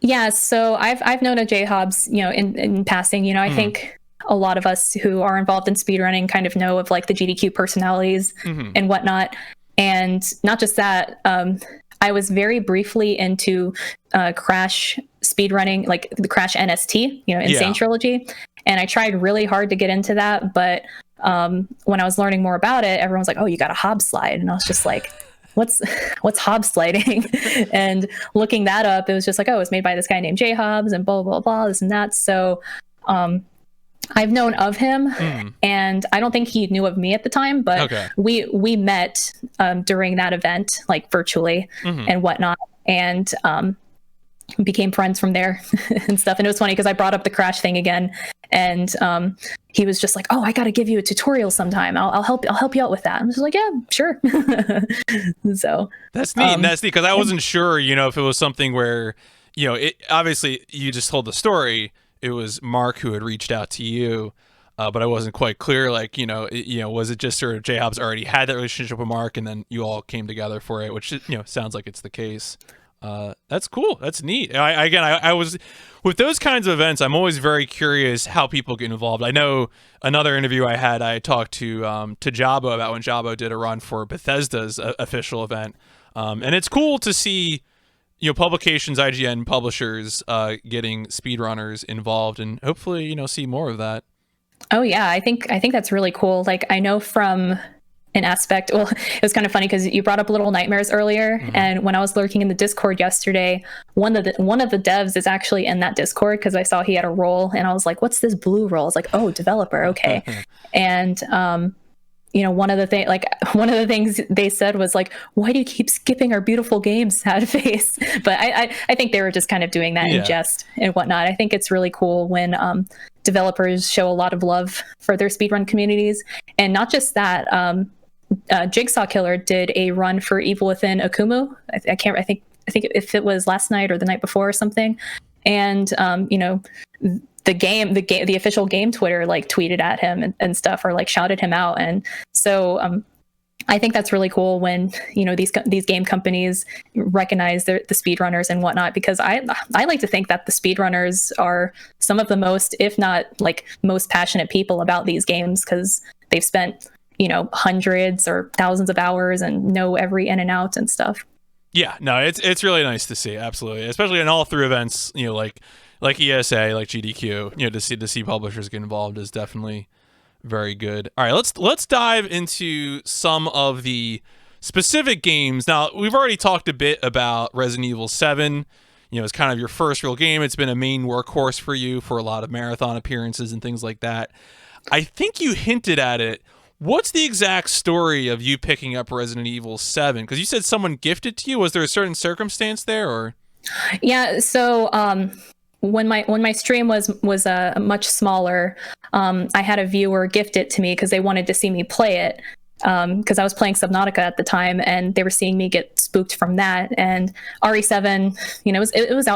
Yeah, so I've known a JHobz, in passing. I think a lot of us who are involved in speedrunning kind of know of like the GDQ personalities and whatnot. And not just that, I was very briefly into Crash speedrunning, like the Crash NST, Insane Trilogy. And I tried really hard to get into that, but when I was learning more about it, everyone's like, oh, you got a Hobbs slide. And I was just like, what's Hobbs sliding? And looking that up, it was just like, oh, it's made by this guy named JHobz and blah, blah, blah, this and that. So I've known of him, and I don't think he knew of me at the time, but we met during that event, like virtually and whatnot, and became friends from there and stuff. And it was funny because I brought up the Crash thing again, and he was just like, oh, I got to give you a tutorial sometime. I'll help you out with that. I'm just like, yeah, sure. So that's neat. That's neat, because I wasn't sure, if it was something where, it obviously you just told the story. It was Mark who had reached out to you, but I wasn't quite clear. Like, was it just sort of JHobz already had that relationship with Mark, and then you all came together for it, which sounds like it's the case. That's cool. That's neat. I was with those kinds of events. I'm always very curious how people get involved. I know another interview I had, I talked to Jabo about when Jabo did a run for Bethesda's official event, and it's cool to see. Publications, IGN publishers, getting speedrunners involved, and hopefully, see more of that. Oh yeah, I think that's really cool. Like, I know from an aspect, well, it was kind of funny because you brought up Little Nightmares earlier, and when I was lurking in the Discord yesterday, one of the devs is actually in that Discord because I saw he had a role, and I was like, what's this blue role? I was like, oh, developer, okay. And one of the things they said was like, why do you keep skipping our beautiful games, sad face? But I think they were just kind of doing that in jest and whatnot. I think it's really cool when developers show a lot of love for their speedrun communities. And not just that, Jigsaw Killer did a run for Evil Within Akumu. I think if it was last night or the night before or something. And the official game Twitter like tweeted at him and stuff, or like shouted him out. And so I think that's really cool when these game companies recognize the speedrunners and whatnot, because I like to think that the speedrunners are some of the most, if not like most passionate people about these games, because they've spent hundreds or thousands of hours and know every in and out and stuff. Yeah, no, it's really nice to see, absolutely, especially in all three events, like ESA, like GDQ, to see publishers get involved is definitely very good. All right, let's dive into some of the specific games. Now, we've already talked a bit about Resident Evil 7. It's kind of your first real game. It's been a main workhorse for you for a lot of marathon appearances and things like that. I think you hinted at it. What's the exact story of you picking up Resident Evil 7? Because you said someone gifted to you. Was there a certain circumstance there, or? Yeah, so when my stream was much smaller, I had a viewer gift it to me because they wanted to see me play it, because I was playing Subnautica at the time, and they were seeing me get spooked from that. And RE7, it was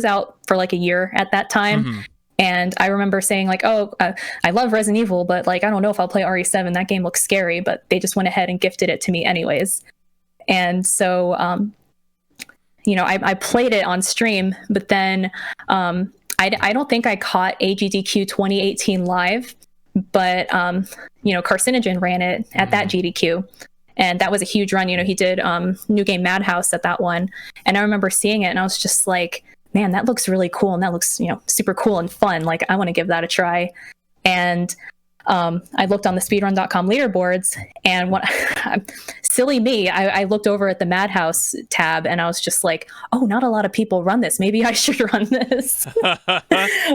out for like a year at that time. And I remember saying like, oh, I love Resident Evil, but like, I don't know if I'll play RE7. That game looks scary, but they just went ahead and gifted it to me anyways. And so I played it on stream, but then I don't think I caught AGDQ 2018 live, but Carcinogen ran it at that GDQ. And that was a huge run. He did New Game Madhouse at that one. And I remember seeing it and I was just like, man, that looks really cool. And that looks, super cool and fun. Like, I want to give that a try. And I looked on the speedrun.com leaderboards, and silly me, I looked over at the Madhouse tab and I was just like, oh, not a lot of people run this. Maybe I should run this.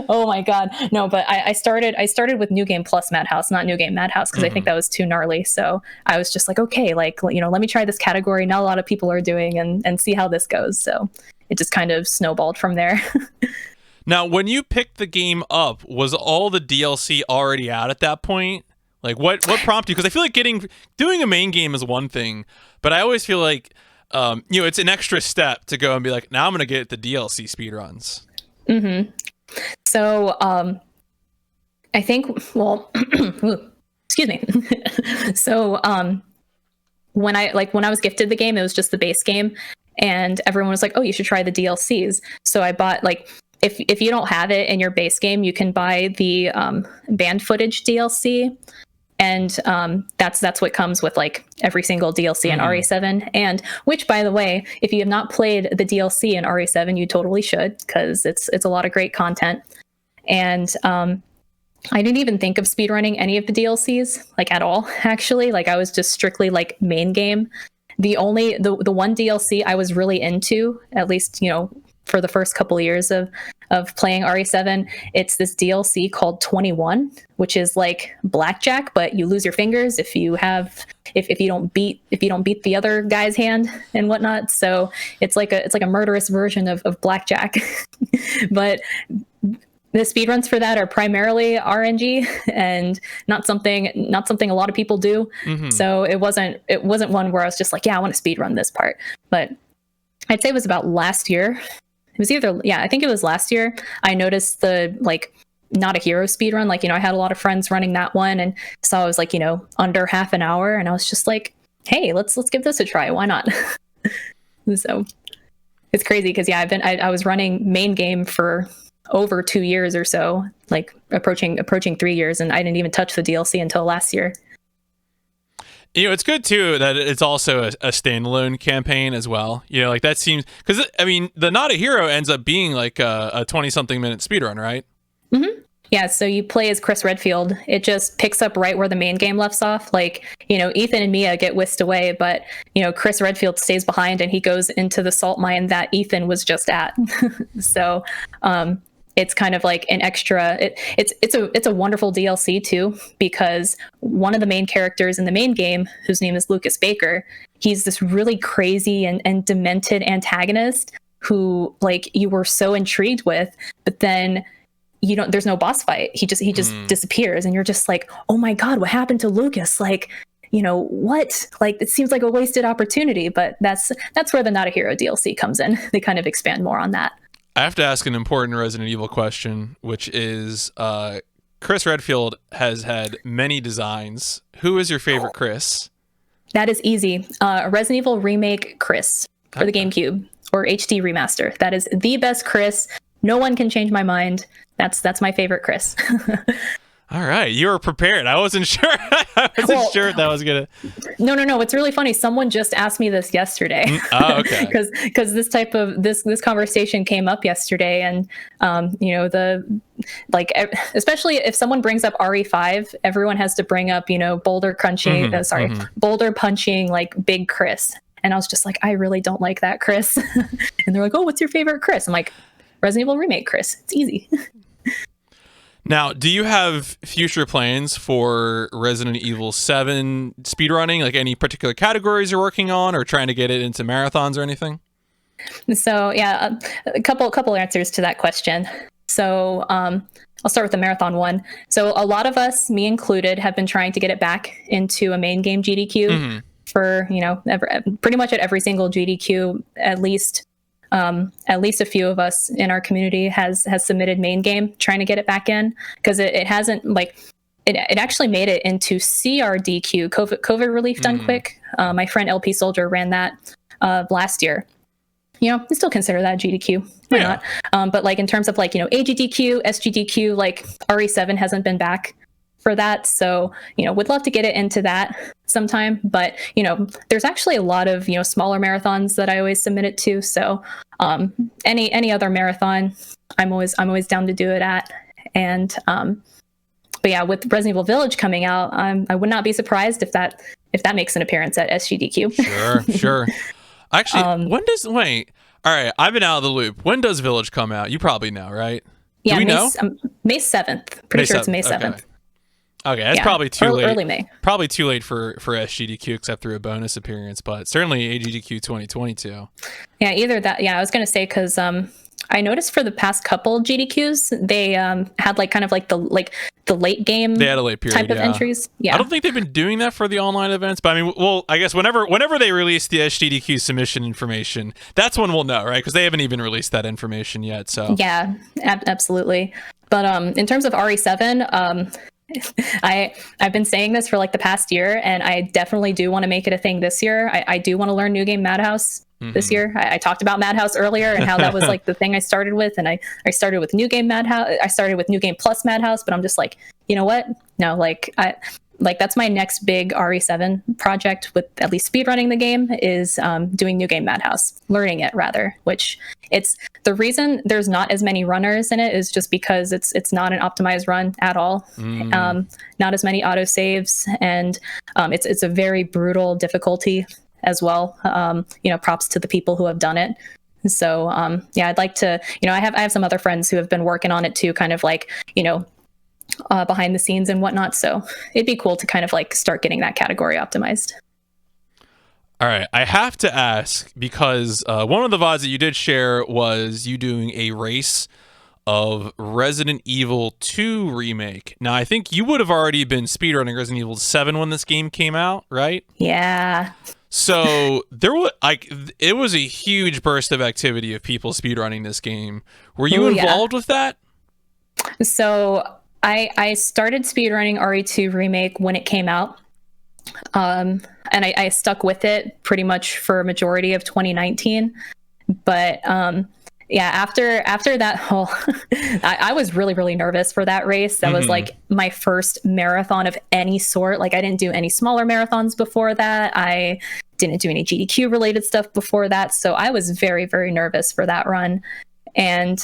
Oh my God. No, but I started with New Game Plus Madhouse, not New Game Madhouse, because I think that was too gnarly. So I was just like, okay, like, let me try this category not a lot of people are doing and see how this goes. So it just kind of snowballed from there. Now, when you picked the game up, was all the DLC already out at that point? Like, what prompted you? Because I feel like doing a main game is one thing, but I always feel like, it's an extra step to go and be like, now I'm going to get the DLC speedruns. Mm-hmm. So, I think, well, excuse me. So, when I was gifted the game, it was just the base game, and everyone was like, oh, you should try the DLCs. So I bought, like, if you don't have it in your base game, you can buy the banned footage DLC, and that's what comes with like every single DLC in RE7. And which, by the way, if you have not played the DLC in RE7, you totally should, because it's a lot of great content. And I didn't even think of speedrunning any of the DLCs, like, at all, actually. Like, I was just strictly like main game. The one DLC I was really into, at least for the first couple of years of playing RE7, it's this DLC called 21, which is like blackjack, but you lose your fingers if you don't beat the other guy's hand and whatnot. So it's like a murderous version of blackjack. But the speedruns for that are primarily RNG and not something a lot of people do. Mm-hmm. So it wasn't one where I was just like, yeah, I want to speedrun this part. But I'd say it was about last year. It was I think it was last year. I noticed the, like, Not a Hero speedrun. Like, I had a lot of friends running that one, and saw it was like, under half an hour, and I was just like, hey, let's give this a try. Why not? So it's crazy because I was running main game for over 2 years or so, like approaching 3 years, and I didn't even touch the DLC until last year. It's good too that it's also a standalone campaign as well. Like, that seems, because the Not a Hero ends up being like a 20-something minute speedrun, right? Mm-hmm. Yeah, so you play as Chris Redfield. It just picks up right where the main game left off. Like, Ethan and Mia get whisked away, but Chris Redfield stays behind and he goes into the salt mine that Ethan was just at. So it's kind of like an extra. It's a wonderful DLC too, because one of the main characters in the main game, whose name is Lucas Baker, he's this really crazy and demented antagonist who, like, you were so intrigued with, but then there's no boss fight. He just disappears, and you're just like, oh my God, what happened to Lucas? Like, what? Like, it seems like a wasted opportunity. But that's where the Not a Hero DLC comes in. They kind of expand more on that. I have to ask an important Resident Evil question, which is, Chris Redfield has had many designs. Who is your favorite Chris? That is easy. Resident Evil Remake Chris for the GameCube, or HD Remaster. That is the best Chris. No one can change my mind. That's my favorite Chris. All right, you were prepared. I wasn't sure. I wasn't sure if that was gonna. No. It's really funny. Someone just asked me this yesterday. Oh, okay. Because this type of this conversation came up yesterday, and especially if someone brings up RE5, everyone has to bring up boulder crunching. Boulder punching, like, big Chris. And I was just like, I really don't like that Chris. And they're like, oh, what's your favorite Chris? I'm like, Resident Evil Remake Chris. It's easy. Now, do you have future plans for Resident Evil 7 speedrunning? Like, any particular categories you're working on, or trying to get it into marathons or anything? So, yeah, a couple answers to that question. So, I'll start with the marathon one. So a lot of us, me included, have been trying to get it back into a main game GDQ for, pretty much at every single GDQ, at least a few of us in our community has submitted main game, trying to get it back in, because it hasn't, like, it actually made it into CRDQ, COVID relief done quick. My friend LP Soldier ran that last year, I still consider that GDQ. Why Yeah. not? But like in terms of like, AGDQ, SGDQ, like RE7 hasn't been back for that. So, would love to get it into that sometime. But, there's actually a lot of, smaller marathons that I always submit it to. So any other marathon, I'm always down to do it at. And but yeah, with Resident Evil Village coming out, I would not be surprised if that makes an appearance at SGDQ. Sure. Actually, wait. All right, I've been out of the loop. When does Village come out? You probably know, right? Yeah, Do we know? May 7th. Pretty sure it's May 7th. Okay, that's probably too late. Early May. Probably too late for SGDQ except through a bonus appearance, but certainly AGDQ 2022. Yeah, either that. Yeah, I was gonna say because I noticed for the past couple GDQs they had like kind of like the late game they had a late period, type of entries. Yeah, I don't think they've been doing that for the online events, but I mean, well, I guess whenever they release the SGDQ submission information, that's when we'll know, right? Because they haven't even released that information yet. So yeah, absolutely. But in terms of RE7, I've been saying this for like the past year, and I definitely do want to make it a thing this year. I do want to learn New Game Madhouse this year. I talked about Madhouse earlier and how that was like the thing I started with, and I started with New Game Madhouse. I started with New Game plus Madhouse, but I'm just like, you know what? No, that's my next big RE7 project with at least speedrunning the game is doing New Game Madhouse, learning it rather, which it's the reason there's not as many runners in it is just because it's not an optimized run at all. Not as many autosaves, and it's a very brutal difficulty as well. Props to the people who have done it. So yeah, I'd like to, I have some other friends who have been working on it too, kind of like, behind the scenes and whatnot. So it'd be cool to kind of like start getting that category optimized. All right, I have to ask because one of the VODs that you did share was you doing a race of Resident Evil 2 remake. Now, I think you would have already been speedrunning Resident Evil 7 when this game came out, right? Yeah. So it was a huge burst of activity of people speedrunning this game. Were you involved with that? So I started speedrunning RE2 remake when it came out. And I stuck with it pretty much for a majority of 2019. But yeah, after that whole, I was really, really nervous for that race. That was like my first marathon of any sort. Like I didn't do any smaller marathons before that. I didn't do any GDQ related stuff before that. So I was very, very nervous for that run. And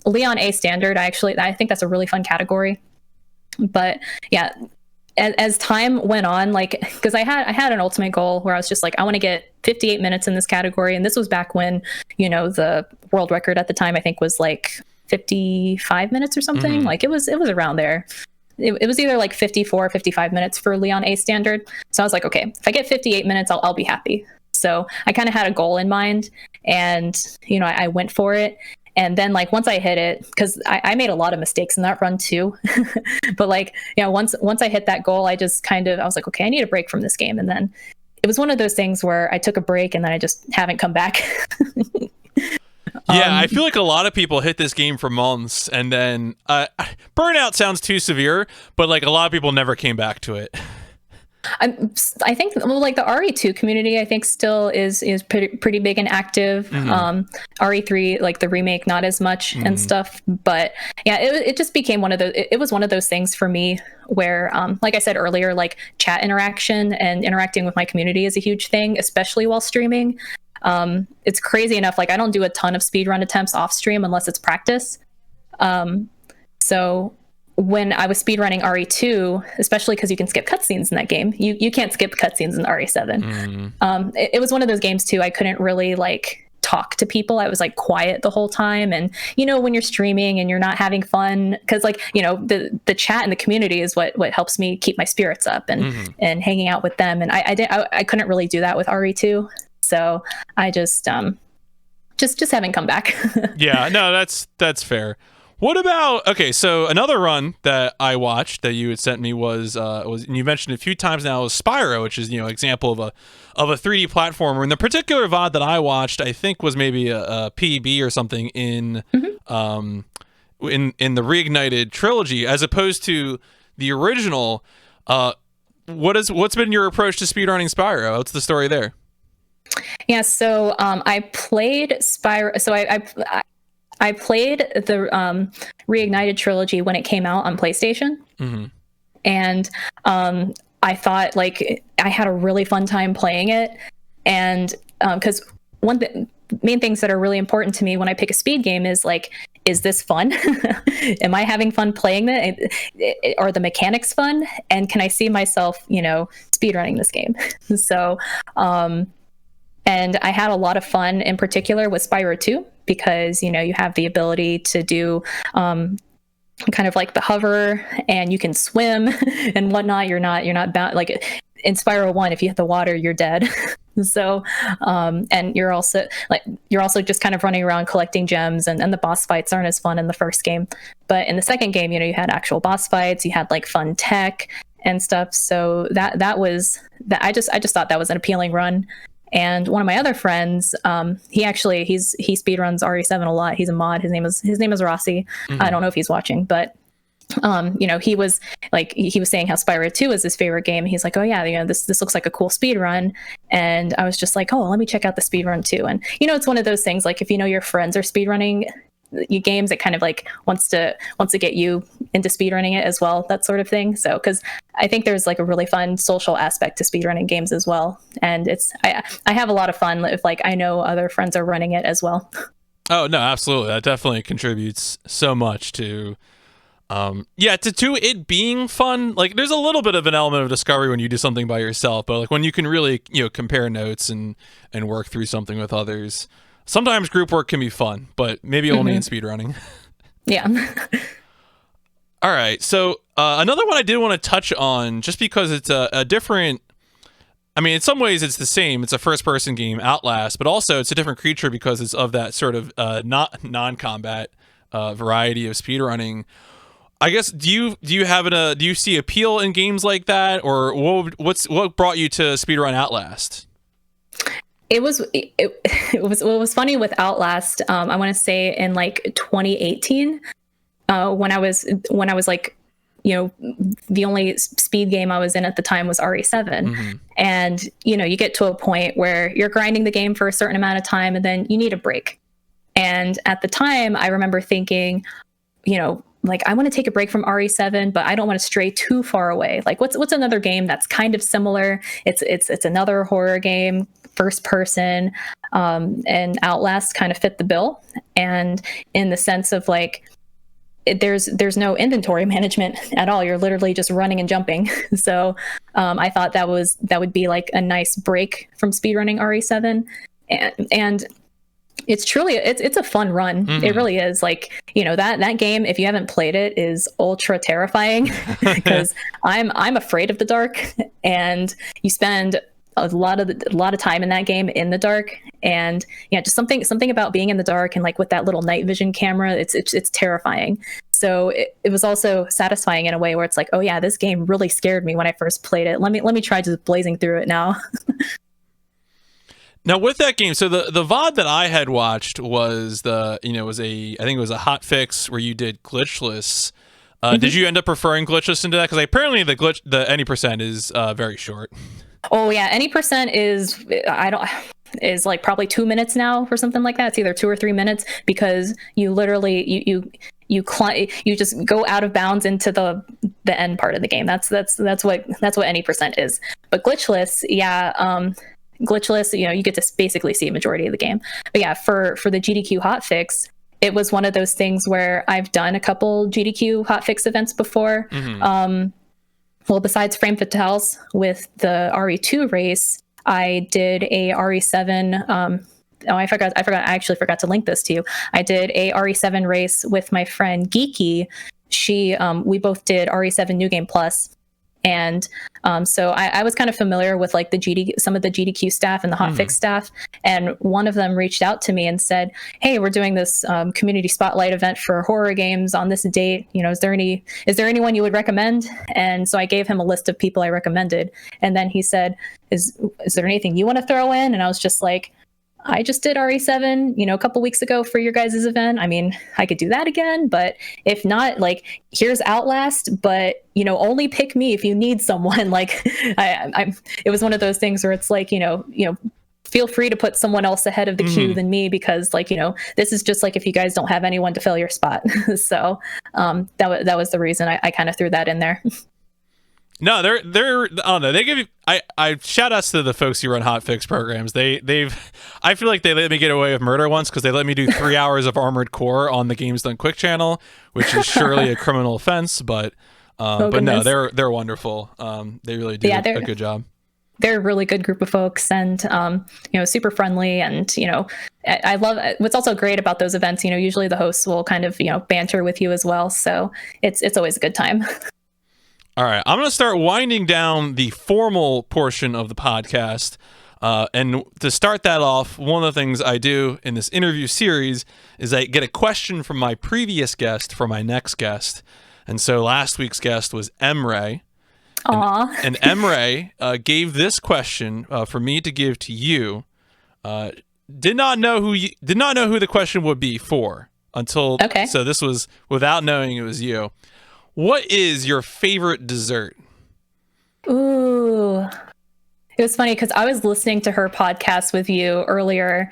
Leon A standard, I think that's a really fun category. But yeah, as time went on, like, because I had an ultimate goal where I was just like, I want to get 58 minutes in this category. And this was back when, the world record at the time, I think was like 55 minutes or something. Like it was around there. It was either like 54 or 55 minutes for Leon A standard. So I was like, okay, if I get 58 minutes, I'll be happy. So I kind of had a goal in mind, and, I went for it. And then like once I hit it, because I made a lot of mistakes in that run too, but like, once I hit that goal, I was like, okay, I need a break from this game. And then it was one of those things where I took a break and then I just haven't come back. Yeah, I feel like a lot of people hit this game for months and then burnout sounds too severe, but like a lot of people never came back to it. I think like the RE2 community, I think still is pretty big and active. RE3, like the remake, not as much and stuff. But yeah, it just became one of those. It was one of those things for me where, like I said earlier, like chat interaction and interacting with my community is a huge thing, especially while streaming. It's crazy enough. Like I don't do a ton of speedrun attempts off stream unless it's practice. So when I was speedrunning RE2, especially because you can skip cutscenes in that game, you can't skip cutscenes in RE7. It was one of those games too. I couldn't really like talk to people. I was like quiet the whole time. And when you're streaming and you're not having fun, because like the chat and the community is what helps me keep my spirits up and hanging out with them. And I couldn't really do that with RE2, so I just haven't come back. Yeah, no, that's fair. What about, okay, so another run that I watched that you had sent me was and you mentioned a few times now, was Spyro, which is, example of a 3D platformer. And the particular VOD that I watched, I think was maybe a PB or something in the Reignited trilogy, as opposed to the original. What's been your approach to speedrunning Spyro? What's the story there? Yeah, so I played Spyro. So I played the Reignited trilogy when it came out on PlayStation, and I thought like I had a really fun time playing it, and because main things that are really important to me when I pick a speed game is like, is this fun? Am I having fun playing it? Are the mechanics fun? And can I see myself, speedrunning this game? So, and I had a lot of fun in particular with Spyro 2 because, you have the ability to do kind of like the hover and you can swim and whatnot. You're not bound, like in Spyro 1, if you hit the water, you're dead. So, and you're also just kind of running around collecting gems, and the boss fights aren't as fun in the first game. But in the second game, you had actual boss fights, you had like fun tech and stuff. So that was that. I just thought that was an appealing run. And one of my other friends, he speedruns RE7 a lot. He's a mod. His name is Rossi. I don't know if he's watching, but he was saying how Spyro 2 is his favorite game. He's like, oh yeah, this looks like a cool speed run. And I was just like, oh, let me check out the speed run too. And it's one of those things, like if your friends are speed running games, it kind of like wants to get you into speedrunning it as well, that sort of thing. So because I think there's like a really fun social aspect to speedrunning games as well, and I have a lot of fun if like I know other friends are running it as well. Oh no, absolutely, that definitely contributes so much to to it being fun. Like there's a little bit of an element of discovery when you do something by yourself, but like when you can really compare notes and work through something with others. Sometimes group work can be fun, but maybe only in speedrunning. Yeah. All right. So another one I did want to touch on, just because it's a different... I mean, in some ways it's the same. It's a first-person game, Outlast, but also it's a different creature because it's of that sort of not non-combat variety of speedrunning. I guess, do you see appeal in games like that, or what brought you to speedrun Outlast? It was funny with Outlast. I want to say in like 2018, when I was like, the only speed game I was in at the time was RE7, and you get to a point where you're grinding the game for a certain amount of time, and then you need a break. And at the time, I remember thinking, like I want to take a break from RE7, but I don't want to stray too far away. Like what's another game that's kind of similar? It's another horror game, first person, and Outlast kind of fit the bill. And in the sense of like, there's no inventory management at all. You're literally just running and jumping. So I thought that would be like a nice break from speedrunning RE7, and it's truly it's a fun run. It really is. Like that game, if you haven't played it, is ultra terrifying because I'm afraid of the dark, and you spend a lot of time in that game in the dark. And just something about being in the dark and like with that little night vision camera, it's terrifying. So it was also satisfying in a way where it's like, oh yeah, this game really scared me when I first played it. Let me try just blazing through it now. Now with that game, so the VOD that I had watched was I think it was a hot fix where you did glitchless. Did you end up preferring glitchless into that? Because apparently the any percent is very short. Oh yeah, any percent is like probably 2 minutes now or something like that. It's either 2 or 3 minutes because you literally you just go out of bounds into the end part of the game. That's what any percent is. But glitchless, glitchless, you get to basically see a majority of the game. But yeah, for the GDQ hotfix, it was one of those things where I've done a couple GDQ hotfix events before. Well, besides Frame Fatales with the RE2 race, I did a RE7. I actually forgot to link this to you. I did a RE7 race with my friend Geeky. We both did RE7 New Game Plus. And so I was kind of familiar with like some of the GDQ staff and the hotfix staff. And one of them reached out to me and said, hey, we're doing this community spotlight event for horror games on this date. Is there anyone you would recommend? And so I gave him a list of people I recommended. And then he said, is there anything you want to throw in? And I was just like, I just did RE7, a couple weeks ago for your guys' event. I mean, I could do that again, but if not, like, here's Outlast, but, only pick me if you need someone. Like, it was one of those things where it's like, feel feel free to put someone else ahead of the queue than me, because like, this is just like if you guys don't have anyone to fill your spot. So that was the reason I kind of threw that in there. No, they're I don't know. They give you I shout outs to the folks who run hotfix programs. I feel like they let me get away with murder once because they let me do 3 hours of Armored Core on the Games Done Quick channel, which is surely a criminal offense, but no, they're wonderful. They really do a good job. They're a really good group of folks, and super friendly, and I love what's also great about those events. Usually the hosts will kind of banter with you as well, so it's always a good time. All right, I'm going to start winding down the formal portion of the podcast. And to start that off, one of the things I do in this interview series is I get a question from my previous guest for my next guest. And so last week's guest was Emre. And Emre gave this question for me to give to you. Did not know who the question would be for until. Okay. So this was without knowing it was you. What is your favorite dessert? Ooh, it was funny because I was listening to her podcast with you earlier,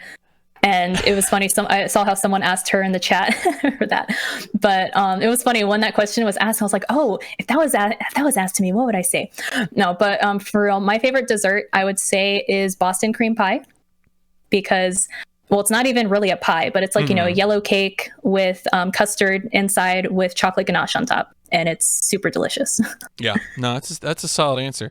and it was funny. I saw how someone asked her in the chat for that, but it was funny when that question was asked. I was like, oh, if that was asked to me, what would I say? No, but for real, my favorite dessert I would say is Boston cream pie, because. Well, it's not even really a pie, but it's like, a yellow cake with custard inside with chocolate ganache on top. And it's super delicious. Yeah, no, that's a solid answer.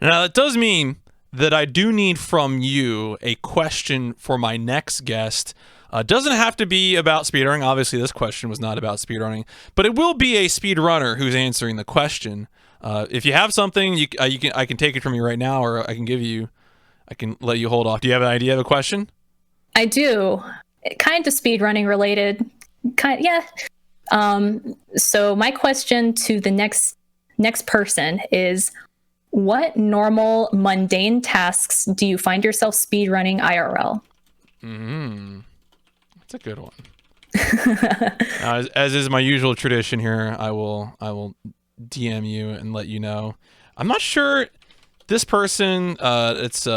Now, that does mean that I do need from you a question for my next guest. Doesn't have to be about speedrunning. Obviously, this question was not about speedrunning, but it will be a speedrunner who's answering the question. If you have something, I can take it from you right now, or I can let you hold off. Do you have an idea of a question? I do. Kind of speedrunning related. Yeah. So my question to the next person is, what normal mundane tasks do you find yourself speedrunning IRL? That's a good one. As is my usual tradition here, I will DM you and let you know. I'm not sure this person. It's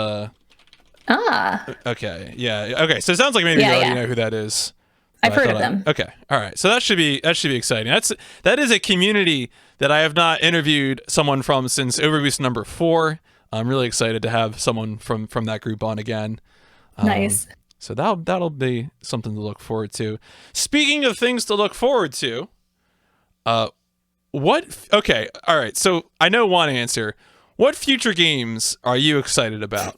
Okay. Yeah. Okay. So it sounds like maybe you already know who that is. I've heard of them. Okay. All right. So that should be exciting. That is a community that I have not interviewed someone from since OverBoost number 4. I'm really excited to have someone from that group on again. Nice. So that'll be something to look forward to. Speaking of things to look forward to, okay. All right. So I know one answer. What future games are you excited about?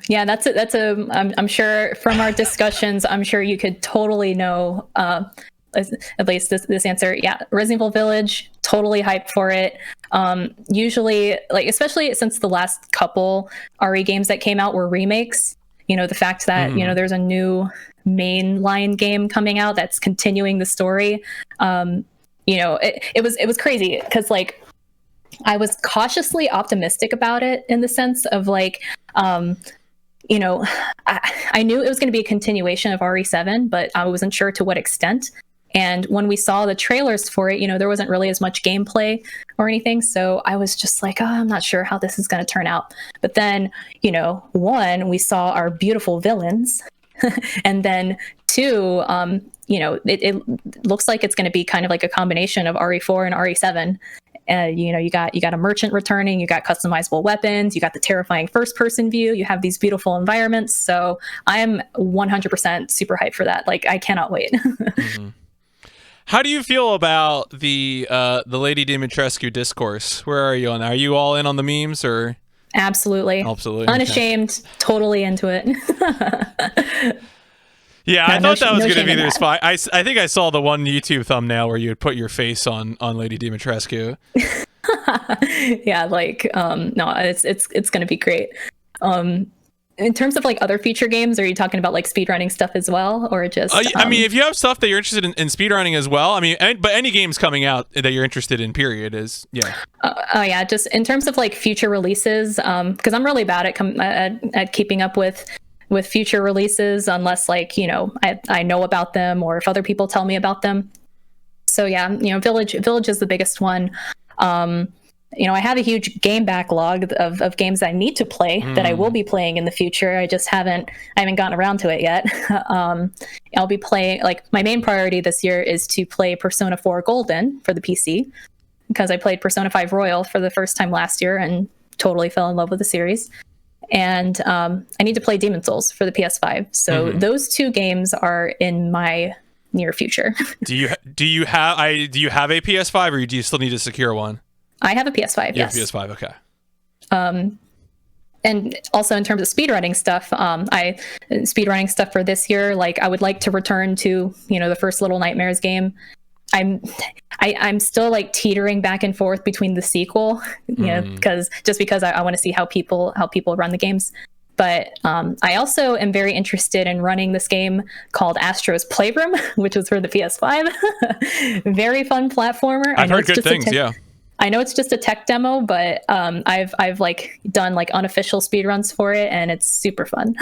Yeah, I'm sure from our discussions, I'm sure you could totally know at least this answer. Yeah, Resident Evil Village, totally hyped for it. Usually, like, especially since the last couple RE games that came out were remakes, the fact that there's a new mainline game coming out that's continuing the story. It was crazy because, like, I was cautiously optimistic about it, in the sense of, like, I knew it was going to be a continuation of RE7, but I wasn't sure to what extent. And when we saw the trailers for it, there wasn't really as much gameplay or anything. So I was just like, I'm not sure how this is going to turn out. But then, one, we saw our beautiful villains. And then two, it looks like it's going to be kind of like a combination of RE4 and RE7. You got a merchant returning, you got customizable weapons, you got the terrifying first-person view, you have these beautiful environments. So I am 100% super hyped for that. Like, I cannot wait. How do you feel about the Lady Dimitrescu discourse? Where are you on that? Are you all in on the memes, or? Absolutely. Unashamed, okay. Totally into it. Yeah, I thought that was going to be their spot. I think I saw the one YouTube thumbnail where you would put your face on Lady Dimitrescu. Yeah, like, no, it's going to be great. In terms of, like, other feature games, are you talking about, like, speedrunning stuff as well, or just? I mean, if you have stuff that you're interested in speedrunning as well, I mean, but any games coming out that you're interested in, period, is yeah, just in terms of, like, future releases, because I'm really bad at keeping up with future releases, unless, like, I know about them, or if other people tell me about them. So yeah, Village is the biggest one. I have a huge game backlog of games that I need to play that I will be playing in the future. I haven't gotten around to it yet. I'll be playing, like, my main priority this year is to play Persona 4 Golden for the PC, because I played Persona 5 Royal for the first time last year and totally fell in love with the series. And I need to play Demon's Souls for the PS5. So those two games are in my near future. Do you have a PS5, or do you still need to secure one? I have a PS5. You have a PS5, okay. And also in terms of speedrunning stuff, speedrunning stuff for this year, like, I would like to return to, the first Little Nightmares game. I'm still, like, teetering back and forth between the sequel, because I want to see how people run the games. But I also am very interested in running this game called Astro's Playroom, which is for the PS5. Very fun platformer. I've heard good things. Yeah. I know it's just a tech demo, but I've like done like unofficial speedruns for it, and it's super fun.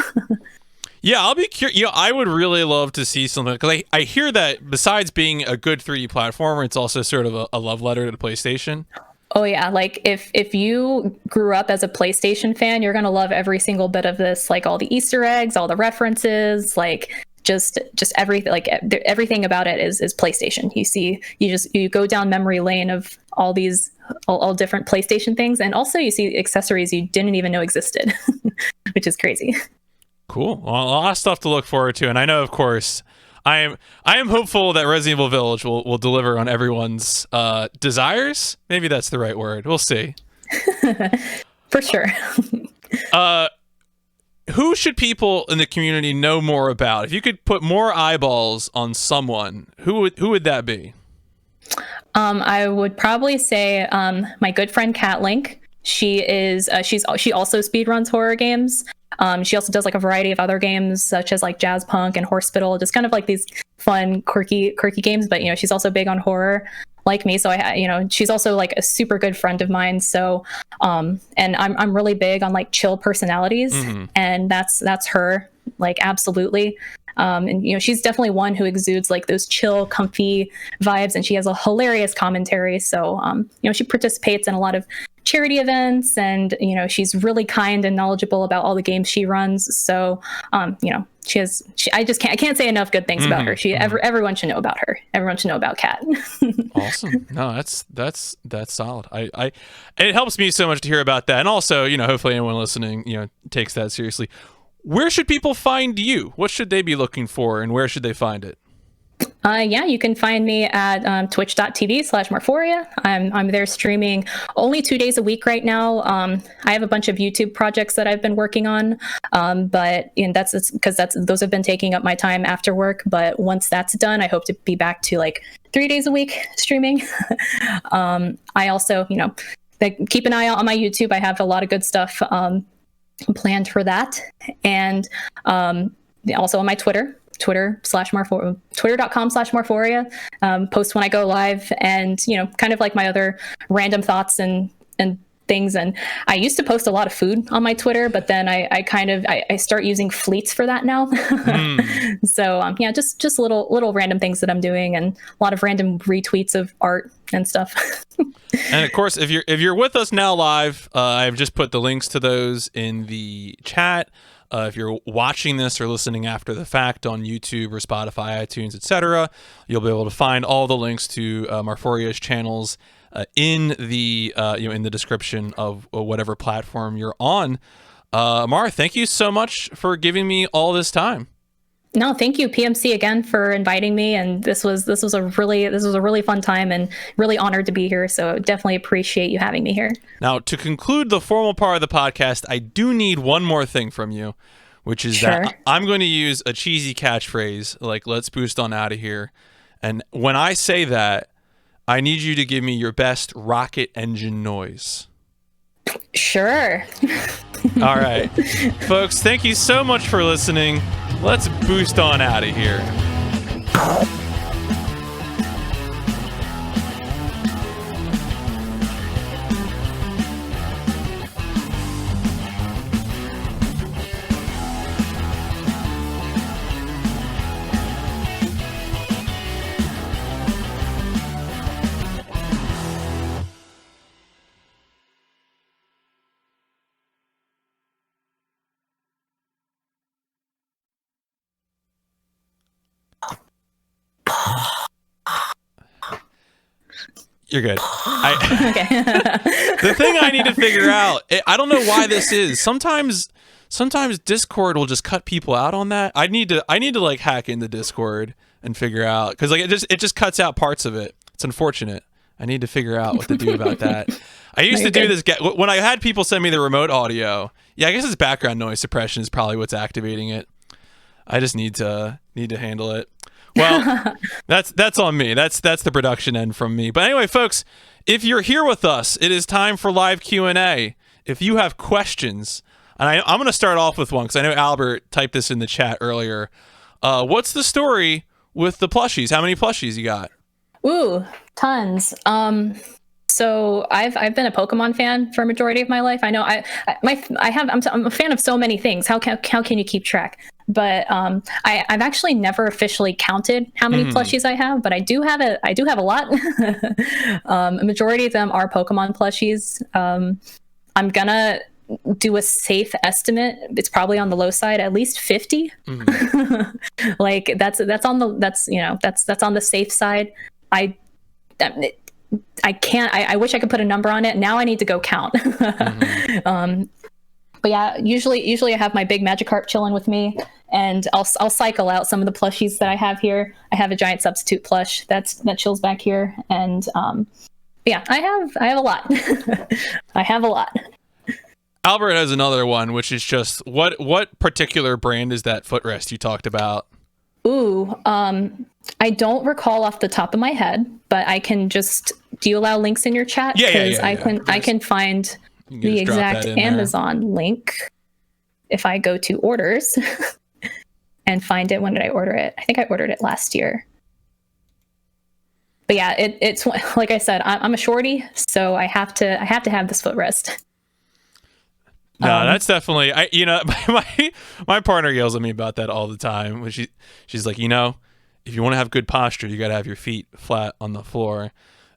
Yeah, I'll be curious. I would really love to see something, because I hear that besides being a good 3D platformer, it's also sort of a love letter to the PlayStation. Oh yeah, like if you grew up as a PlayStation fan, you're gonna love every single bit of this, like all the Easter eggs, all the references, like just everything, like everything about it is PlayStation. You go down memory lane of all these all different PlayStation things, and also you see accessories you didn't even know existed, which is crazy. Cool. Well, a lot of stuff to look forward to, and I know, of course, I am hopeful that Resident Evil Village will deliver on everyone's desires. Maybe that's the right word. We'll see. For sure. Who should people in the community know more about? If you could put more eyeballs on someone, who would that be? I would probably say my good friend Cat Link. She also speedruns horror games. She also does like a variety of other games, such as like Jazz Punk and Horsepittle, just kind of like these fun, quirky games. But she's also big on horror, like me. So she's also like a super good friend of mine. So, and I'm really big on like chill personalities, and that's her, like, absolutely. And she's definitely one who exudes like those chill, comfy vibes, and she has a hilarious commentary. So, she participates in a lot of charity events, and she's really kind and knowledgeable about all the games she runs. So, I can't say enough good things about her. Everyone should know about her. Everyone should know about Kat. Awesome. No, that's solid. It helps me so much to hear about that, and also, hopefully anyone listening, takes that seriously. Where should people find you? What should they be looking for, and where should they find it? You can find me at twitch.tv/marphoria. I'm there streaming only 2 days a week right now. I have a bunch of YouTube projects that I've been working on, but that's because those have been taking up my time after work. But once that's done, I hope to be back to like 3 days a week streaming. I also, keep an eye out on my YouTube. I have a lot of good stuff planned for that, and also on my twitter.com/marphoria, post when I go live, and kind of like my other random thoughts and things. And I used to post a lot of food on my Twitter, but then I start using fleets for that now. So just little random things that I'm doing, and a lot of random retweets of art and stuff. And of course, if you're with us now live, I've just put the links to those in the chat. If you're watching this or listening after the fact on YouTube or Spotify, iTunes, etc., you'll be able to find all the links to Marphoria's channels in the in the description of whatever platform you're on. Mar, thank you so much for giving me all this time. No, thank you, PMC, again, for inviting me. And this was a really fun time, and really honored to be here. So definitely appreciate you having me here. Now, to conclude the formal part of the podcast, I do need one more thing from you, which is that I'm going to use a cheesy catchphrase like "Let's boost on out of here." And when I say that, I need you to give me your best rocket engine noise. Sure. All right, folks, thank you so much for listening. Let's boost on out of here. You're good. Okay. The thing I need to figure out, I don't know why this is. Sometimes Discord will just cut people out on that. I need to like hack into Discord and figure out, because like it just cuts out parts of it. It's unfortunate. I need to figure out what to do about that. I used to do this when I had people send me the remote audio. Yeah, I guess it's background noise suppression is probably what's activating it. I just need to handle it. Well, that's on me. That's the production end from me. But anyway, folks, if you're here with us, it is time for live Q&A. If you have questions, and I'm going to start off with one because I know Albert typed this in the chat earlier. What's the story with the plushies? How many plushies you got? Ooh, tons. So I've been a Pokemon fan for a majority of my life. I know I'm a fan of so many things. How can you keep track? But I've actually never officially counted how many plushies I have, but I do have a lot. A majority of them are Pokemon plushies. I'm gonna do a safe estimate. It's probably on the low side, at least 50. Like that's on the safe side. I can't. I wish I could put a number on it. Now I need to go count. But yeah, usually I have my big Magikarp chilling with me, and I'll cycle out some of the plushies that I have here. I have a giant substitute plush that chills back here, and yeah, I have a lot. I have a lot. Albert has another one, which is just what particular brand is that footrest you talked about? Ooh, I don't recall off the top of my head, but I can just. Do you allow links in your chat? Yeah. I can find the exact Amazon link if I go to orders and find it. When did I order it? I think I ordered it last year. But yeah, it's like I said, I'm a shorty, so I have to have this footrest. No, that's definitely my partner yells at me about that all the time. When she's like, if you want to have good posture, you got to have your feet flat on the floor.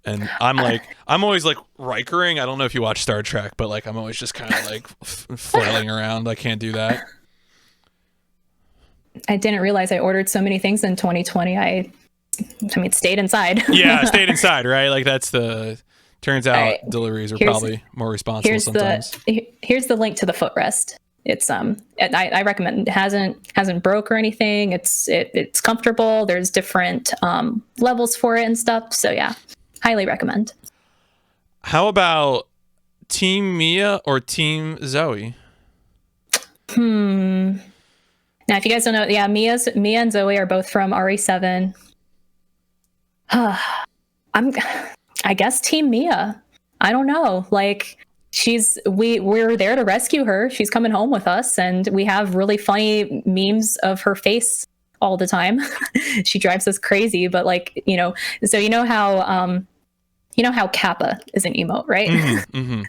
And I'm always like Rikering. I don't know if you watch Star Trek, but like I'm always just kind of like flailing around. I can't do that. I didn't realize I ordered so many things in 2020. I mean, stayed inside. Yeah, stayed inside, right? Like turns out right. Deliveries are probably more responsible sometimes. Here's the link to the footrest. It's I recommend it. Hasn't broke or anything. It's comfortable. There's different levels for it and stuff. So yeah, highly recommend. How about Team Mia or Team Zoe? Now, if you guys don't know, yeah, Mia and Zoe are both from RE7. I guess Team Mia. I don't know. Like we're there to rescue her. She's coming home with us, and we have really funny memes of her face all the time. She drives us crazy, but like, so how Kappa is an emote, right?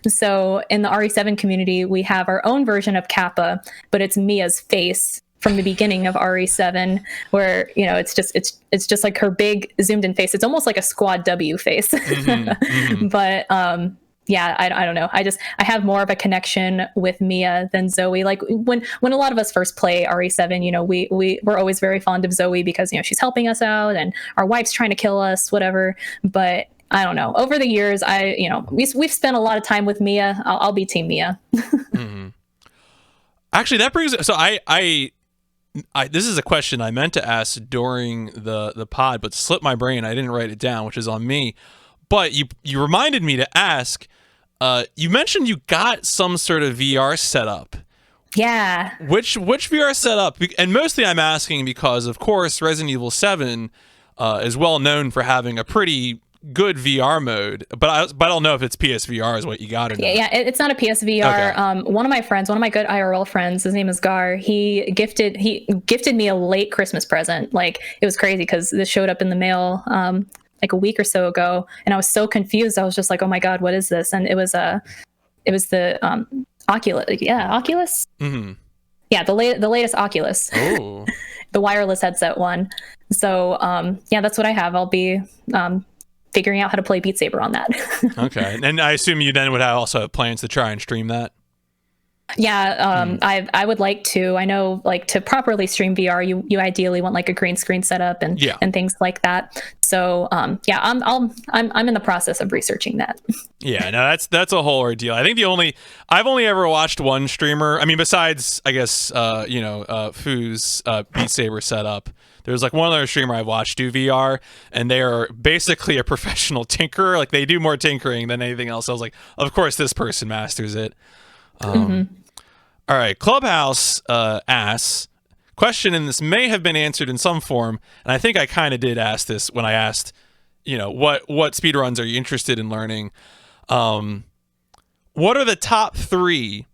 So in the RE7 community, we have our own version of Kappa, but it's Mia's face from the beginning of RE7, where it's just like her big zoomed in face. It's almost like a Squad W face. But yeah, I don't know. I have more of a connection with Mia than Zoe. Like when a lot of us first play RE7, we're always very fond of Zoe because she's helping us out and our wife's trying to kill us, whatever. But I don't know. Over the years, we've spent a lot of time with Mia. I'll be Team Mia. Actually, that brings so I this is a question I meant to ask during the pod, but slipped my brain. I didn't write it down, which is on me. But you reminded me to ask. You mentioned you got some sort of VR setup. Yeah. Which VR setup? And mostly I'm asking because, of course, Resident Evil 7 is well known for having a pretty good VR mode, but I don't know if it's PSVR is what you got or not. Yeah, it's not a PSVR. Okay. One of my good IRL friends, his name is Gar. He gifted me a late Christmas present. Like it was crazy because this showed up in the mail like a week or so ago, and I was so confused. I was just like, oh my god, what is this? And it was the Oculus. Yeah, Oculus. Yeah, the latest Oculus. Oh. The wireless headset one. So yeah, that's what I have. I'll be figuring out how to play Beat Saber on that. Okay. And I assume you then would also have plans to try and stream that? Yeah, I would like to. I know, like, to properly stream VR, you ideally want like a green screen setup and things like that. So yeah, I'm in the process of researching that. Yeah, no, that's a whole ordeal. I think I've only ever watched one streamer. I mean, besides I guess Foo's Beat Saber setup. There's like one other streamer I've watched do VR, and they are basically a professional tinkerer. Like, they do more tinkering than anything else. I was like, of course this person masters it. All right, Clubhouse asks, question, and this may have been answered in some form, and I think I kind of did ask this when I asked, what speedruns are you interested in learning? What are the top 3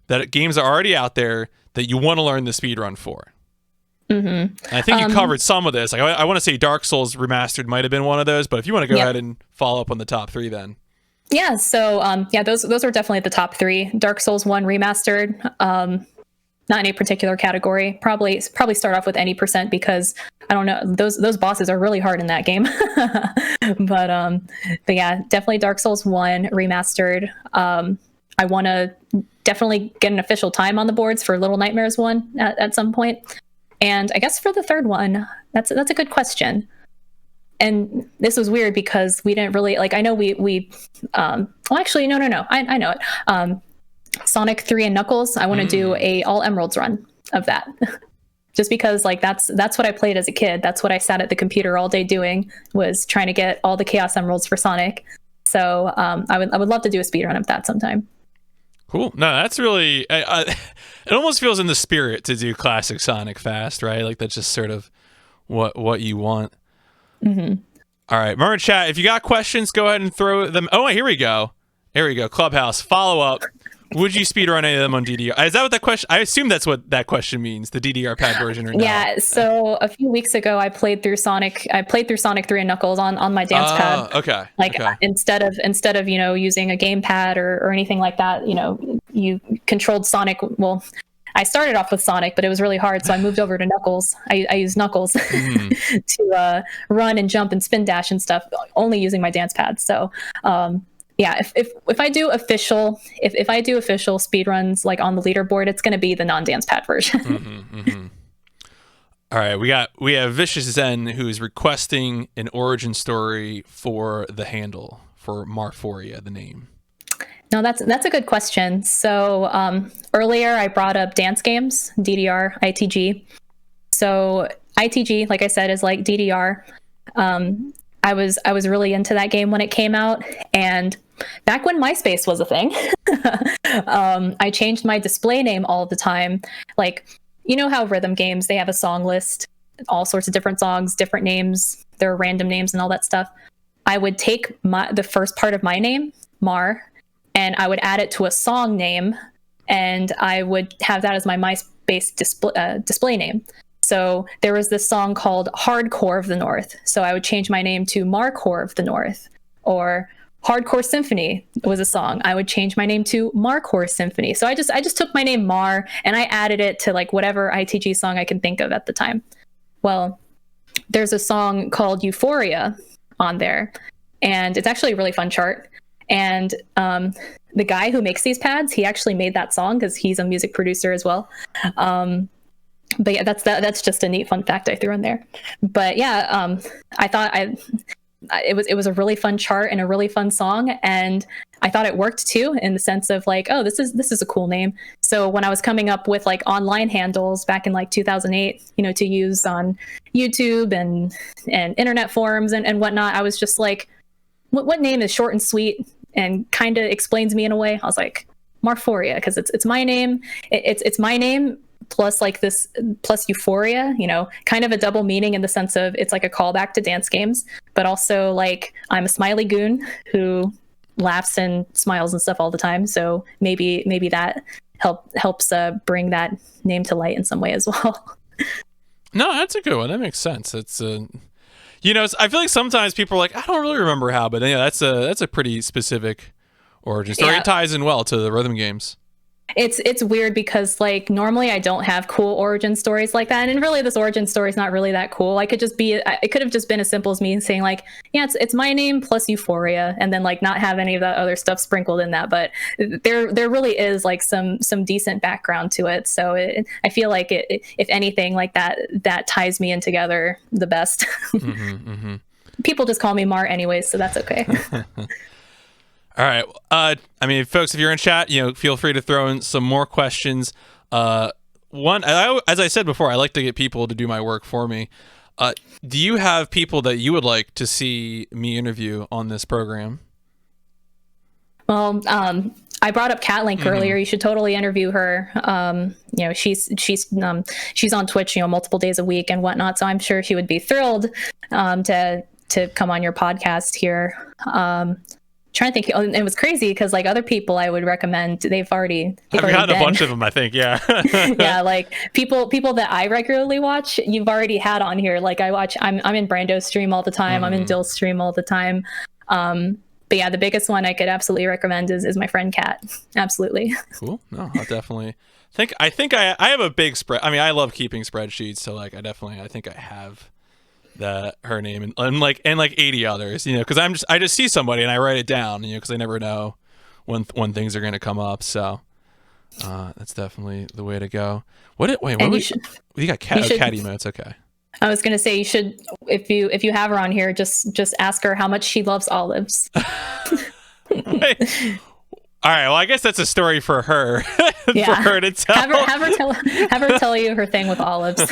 that games are already out there that you want to learn the speedrun for? And I think you covered some of this. Like, I want to say Dark Souls Remastered might have been one of those, but if you want to go ahead and follow up on the top 3 then. Yeah, so those are definitely the top 3. Dark Souls 1 Remastered, not any particular category. Probably start off with any percent, because I don't know, those bosses are really hard in that game. but yeah, definitely Dark Souls 1 Remastered. I want to definitely get an official time on the boards for Little Nightmares 1 at some point. And I guess for the third one, that's a good question. And this was weird because we didn't really, like, I know we well, actually, no, I know it. Sonic 3 and Knuckles, I want to do a all Emeralds run of that. Just because, like, that's what I played as a kid. That's what I sat at the computer all day doing, was trying to get all the Chaos Emeralds for Sonic. So I would love to do a speedrun of that sometime. Cool. No, that's really, it almost feels in the spirit to do classic Sonic fast, right? Like, that's just sort of what you want. All right, remember, chat, if you got questions, go ahead and throw them. Oh, here we go. Clubhouse follow up. Would you speedrun any of them on DDR? Is that what that question? I assume that's what that question means, the DDR pad version, or not? Yeah. So a few weeks ago, I played through Sonic 3 and Knuckles on my dance pad. Okay. Like, instead of using a game pad or anything like that, you controlled Sonic. Well, I started off with Sonic, but it was really hard, so I moved over to Knuckles. I used Knuckles to run and jump and spin dash and stuff, only using my dance pad. So yeah, if I do official speedruns, like, on the leaderboard, it's going to be the non-dance pad version. All right, we have Vicious Zen, who's requesting an origin story for the handle for Marphoria, the name. No, that's a good question. So earlier I brought up dance games, DDR, ITG. So ITG, like I said, is like DDR. I was really into that game when it came out, and back when MySpace was a thing, I changed my display name all the time. Like, you know how rhythm games, they have a song list, all sorts of different songs, different names, there are random names and all that stuff. I would take the first part of my name, Mar, and I would add it to a song name, and I would have that as my MySpace display name. So there was this song called Hardcore of the North. So I would change my name to Marcore of the North. Or Hardcore Symphony was a song. I would change my name to Marcore Symphony. So I just took my name Mar and I added it to, like, whatever ITG song I can think of at the time. Well, there's a song called Euphoria on there, and it's actually a really fun chart. And the guy who makes these pads, he actually made that song because he's a music producer as well. But yeah, that's just a neat fun fact I threw in there. But yeah, I thought it was a really fun chart and a really fun song, and I thought it worked too, in the sense of, like, oh, this is a cool name. So when I was coming up with, like, online handles back in, like, 2008, to use on YouTube and internet forums and whatnot, I was just like, what name is short and sweet and kind of explains me in a way? I was like, Marphoria, because it's my name. It's my name plus, like, this plus Euphoria, kind of a double meaning, in the sense of it's like a callback to dance games, but also, like, I'm a smiley goon who laughs and smiles and stuff all the time. So maybe that helps bring that name to light in some way as well. No, that's a good one. That makes sense. It's I feel like sometimes people are like, I don't really remember how, but yeah, that's a pretty specific origin story. Yeah. It ties in well to the rhythm games. It's weird because like normally I don't have cool origin stories like that, and really this origin story is not really that cool. It could have just been as simple as me saying like, yeah, it's my name plus Euphoria, and then like not have any of that other stuff sprinkled in that. But there really is like some decent background to it, so I feel like if anything like that ties me in together the best. People just call me Mar anyways, so that's okay. All right. I mean, folks, if you're in chat, feel free to throw in some more questions. As I said before, I like to get people to do my work for me. Do you have people that you would like to see me interview on this program? Well, I brought up Catlink earlier. You should totally interview her. She's on Twitch, multiple days a week and whatnot. So I'm sure she would be thrilled to come on your podcast here. Trying to think, it was crazy because like other people I would recommend, I've gotten a bunch of them, I think. Yeah. Yeah, like people that I regularly watch, you've already had on here. Like I'm in Brando's stream all the time. I'm in Dill's stream all the time. But yeah, the biggest one I could absolutely recommend is my friend Kat. Absolutely. Cool. No, I'll definitely I think I have a big spread. I mean, I love keeping spreadsheets, so like I think I have her name and like 80 others, because I just see somebody and I write it down, because I never know when things are going to come up. So that's definitely the way to go. You got cat emotes. Okay. I was going to say you should, if you have her on here, just ask her how much she loves olives. All right. Well, I guess that's a story for her. Yeah. For her to tell. Have her tell you her thing with olives.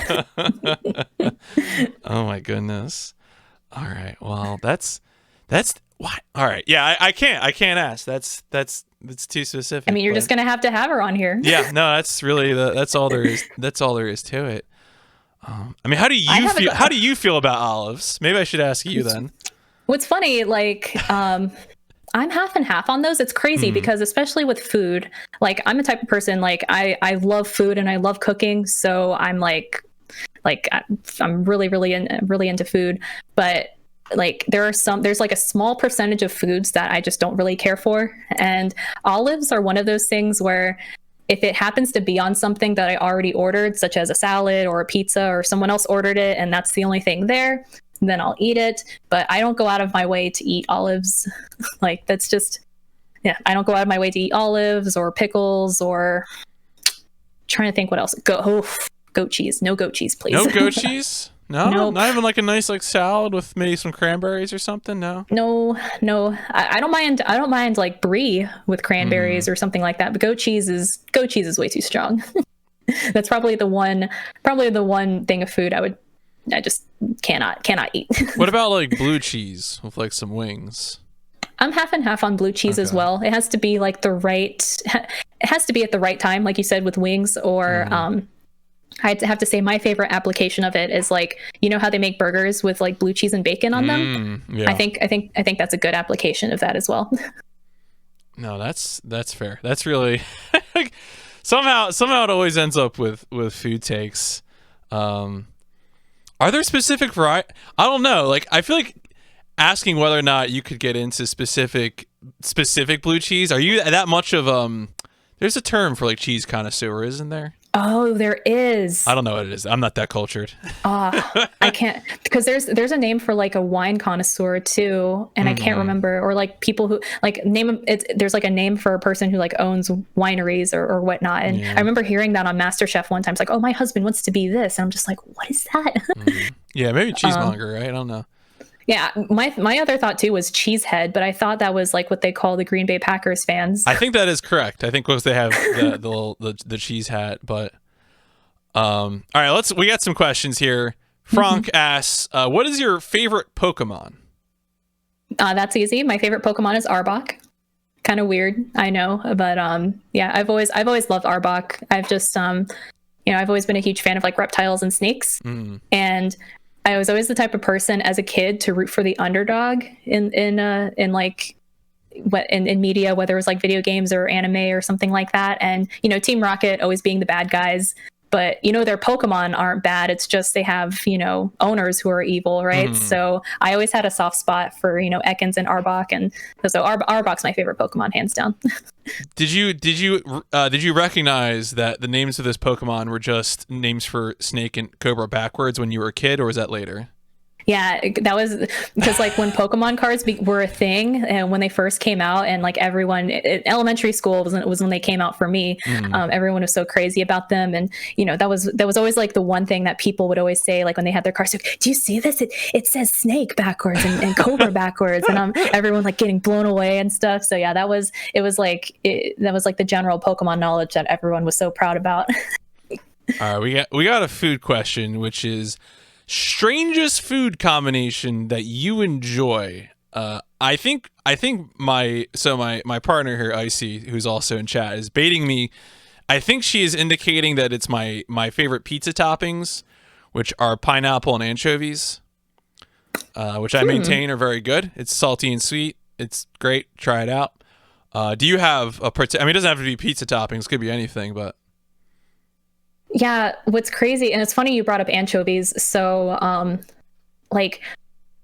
Oh my goodness. All right. Well, that's what. All right. Yeah. I can't ask. That's too specific. I mean, you're just gonna have to have her on here. Yeah. No. That's really that's all there is. That's all there is to it. I mean, how do you feel? How do you feel about olives? Maybe I should ask you then. What's funny, like, I'm half and half on those. It's crazy because especially with food, like I'm the type of person, like I love food and I love cooking. So I'm like I'm really into food, but like there's like a small percentage of foods that I just don't really care for. And olives are one of those things where if it happens to be on something that I already ordered, such as a salad or a pizza, or someone else ordered it and that's the only thing there, then I'll eat it. But I don't go out of my way to eat olives. Like that's just, yeah, I don't go out of my way to eat olives or pickles or trying to think what else. Goat cheese. No goat cheese, please. No goat cheese? No, Nope. Not even like a nice like salad with maybe some cranberries or something. No. I don't mind like brie with cranberries or something like that. But goat cheese is way too strong. That's probably the one thing of food I just cannot eat. What about like blue cheese with like some wings? I'm half and half on blue cheese as well. It has to be like it has to be at the right time, like you said, with wings or I'd have to say my favorite application of it is like, how they make burgers with like blue cheese and bacon on them. Yeah. I think that's a good application of that as well. No, that's fair. That's really somehow it always ends up with food takes. Are there specific variety? I don't know. Like I feel like asking whether or not you could get into specific blue cheese. Are you that much of there's a term for like cheese connoisseur, isn't there? Oh, there is. I don't know what it is. I'm not that cultured. I can't, because there's a name for like a wine connoisseur too, and I can't remember, or like people who like there's like a name for a person who like owns wineries or whatnot. And I remember hearing that on MasterChef one time. It's like, oh, my husband wants to be this, and I'm just like, what is that? Yeah, maybe cheesemonger, right? I don't know. Yeah, my other thought too was cheesehead, but I thought that was like what they call the Green Bay Packers fans. I think that is correct. I think because they have the cheese hat. But all right, we got some questions here. Frank asks, "What is your favorite Pokemon?" That's easy. My favorite Pokemon is Arbok. Kind of weird, I know, but yeah, I've always loved Arbok. I've just I've always been a huge fan of like reptiles and snakes, and I was always the type of person as a kid to root for the underdog in media, whether it was like video games or anime or something like that. And, Team Rocket always being the bad guys. but their Pokemon aren't bad. It's just they have owners who are evil, right? So I always had a soft spot for Ekans and Arbok, and so Arbok's my favorite Pokemon, hands down. Did you recognize that the names of this Pokemon were just names for Snake and Cobra backwards when you were a kid, or was that later? Yeah, that was because like when Pokemon cards were a thing, and when they first came out, and like everyone elementary school was when they came out for me. Everyone was so crazy about them, and that was always like the one thing that people would always say, like when they had their cards, like, do you see this? It says Snake backwards and Cobra backwards, and everyone like getting blown away and stuff. So yeah, that was like the general Pokemon knowledge that everyone was so proud about. All right, we got a food question, which is strangest food combination that you enjoy. I think my partner here, Icy, who's also in chat, is baiting me. I think she is indicating that it's my favorite pizza toppings, which are pineapple and anchovies, which I maintain are very good. It's salty and sweet. It's great. Try it out. Do you have a I mean, it doesn't have to be pizza toppings. It could be anything, but yeah, what's crazy, and it's funny you brought up anchovies. So, and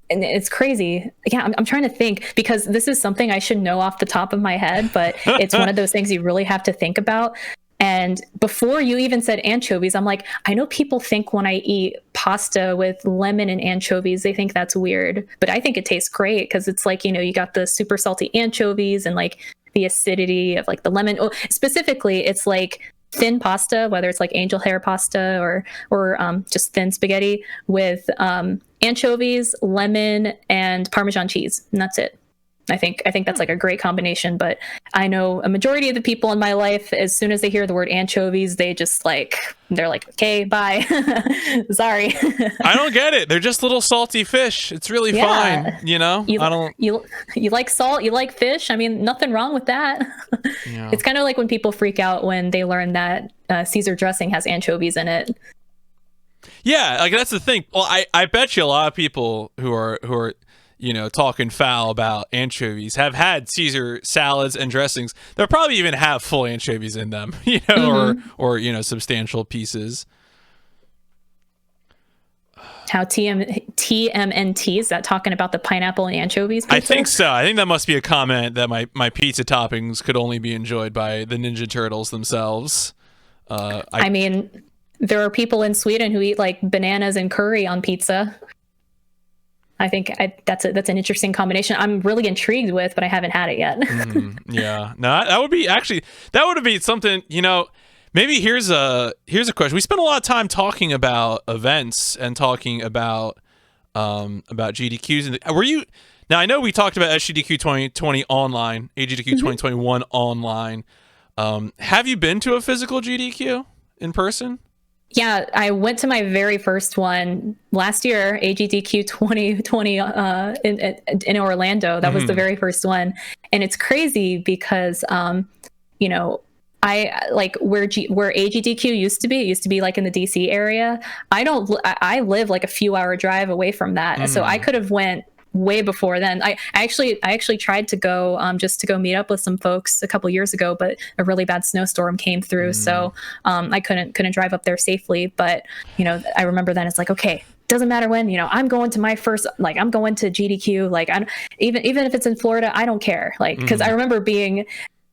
it's crazy. Yeah, I'm trying to think, because this is something I should know off the top of my head, but it's one of those things you really have to think about. And before you even said anchovies, I'm like, I know people think when I eat pasta with lemon and anchovies, they think that's weird, but I think it tastes great because it's like, you got the super salty anchovies and like the acidity of like the lemon. Oh, specifically, it's like thin pasta, whether it's like angel hair pasta or just thin spaghetti with anchovies, lemon, and Parmesan cheese, and that's it. I think that's like a great combination. But I know a majority of the people in my life, as soon as they hear the word anchovies, they're like, okay, bye. Sorry. I don't get it. They're just little salty fish. It's really fine. You like salt, you like fish. I mean, nothing wrong with that. Yeah. It's kind of like when people freak out when they learn that Caesar dressing has anchovies in it. Yeah, like that's the thing. Well, I bet you a lot of people who are talking foul about anchovies have had Caesar salads and dressings that probably even have full anchovies in them, or substantial pieces. How TMNT, is that talking about the pineapple and anchovies pizza? I think so. I think that must be a comment that my pizza toppings could only be enjoyed by the Ninja Turtles themselves. I mean, there are people in Sweden who eat like bananas and curry on pizza. I think that's an interesting combination. I'm really intrigued with, but I haven't had it yet. Yeah, no, that would be something. Maybe here's a question. We spent a lot of time talking about events and talking about GDQs. And were you? Now I know we talked about SGDQ 2020 online, AGDQ 2021 online. Have you been to a physical GDQ in person? Yeah, I went to my very first one last year, AGDQ 2020 in Orlando. That was the very first one. And it's crazy because, I like where AGDQ used to be. It used to be like in the DC area. I live like a few hour drive away from that. So I could have went way before then. I actually tried to go just to go meet up with some folks a couple years ago, but a really bad snowstorm came through, so I couldn't drive up there safely. But I remember then it's like, okay, doesn't matter when, I'm going to my first, like I'm going to GDQ, like even if it's in Florida, I don't care, like, because I remember being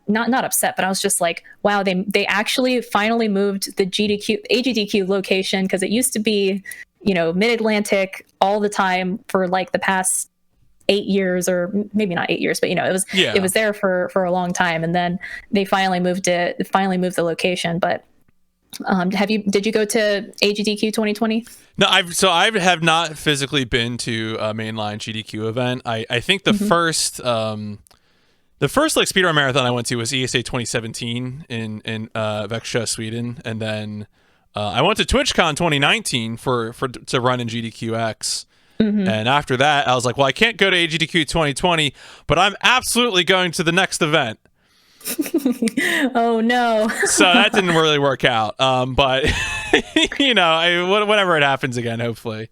not upset, but I was just like, wow, they actually finally moved the AGDQ location, because it used to be mid-Atlantic all the time for like the past 8 years, or maybe not 8 years, but it was there for a long time, and then they finally moved the location. But did you go to AGDQ 2020? No, I have not physically been to a mainline GDQ event. I think the first like speedrun marathon I went to was ESA 2017 in Växjö, Sweden, and then I went to TwitchCon 2019 to run in GDQX. And after that, I was like, well, I can't go to AGDQ 2020, but I'm absolutely going to the next event. Oh no. So that didn't really work out. But whenever it happens again, hopefully.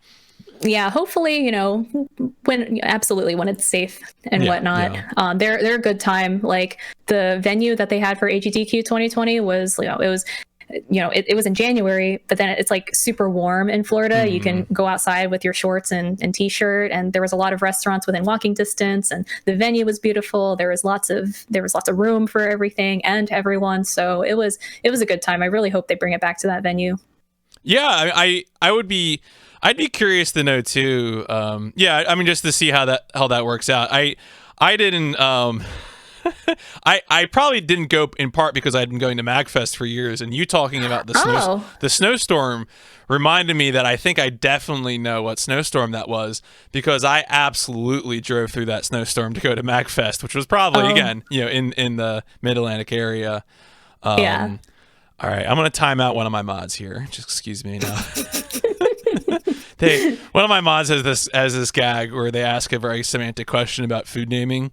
Yeah, hopefully, when it's safe and whatnot. Yeah. They're a good time. Like the venue that they had for AGDQ 2020 was, it was in January, but then it's like super warm in Florida. You can go outside with your shorts and t-shirt, and there was a lot of restaurants within walking distance, and the venue was beautiful. There was lots of room for everything and everyone. So it was a good time. I really hope they bring it back to that venue. Yeah, I'd be curious to know too. Yeah, I mean, just to see how that works out. I didn't. I probably didn't go in part because I'd been going to MagFest for years, and you talking about the snowstorm reminded me that I think I definitely know what snowstorm that was, because I absolutely drove through that snowstorm to go to MagFest, which was probably again, in the Mid-Atlantic area. Yeah. All right, I'm gonna time out one of my mods here. Just excuse me now. One of my mods has this gag where they ask a very semantic question about food naming.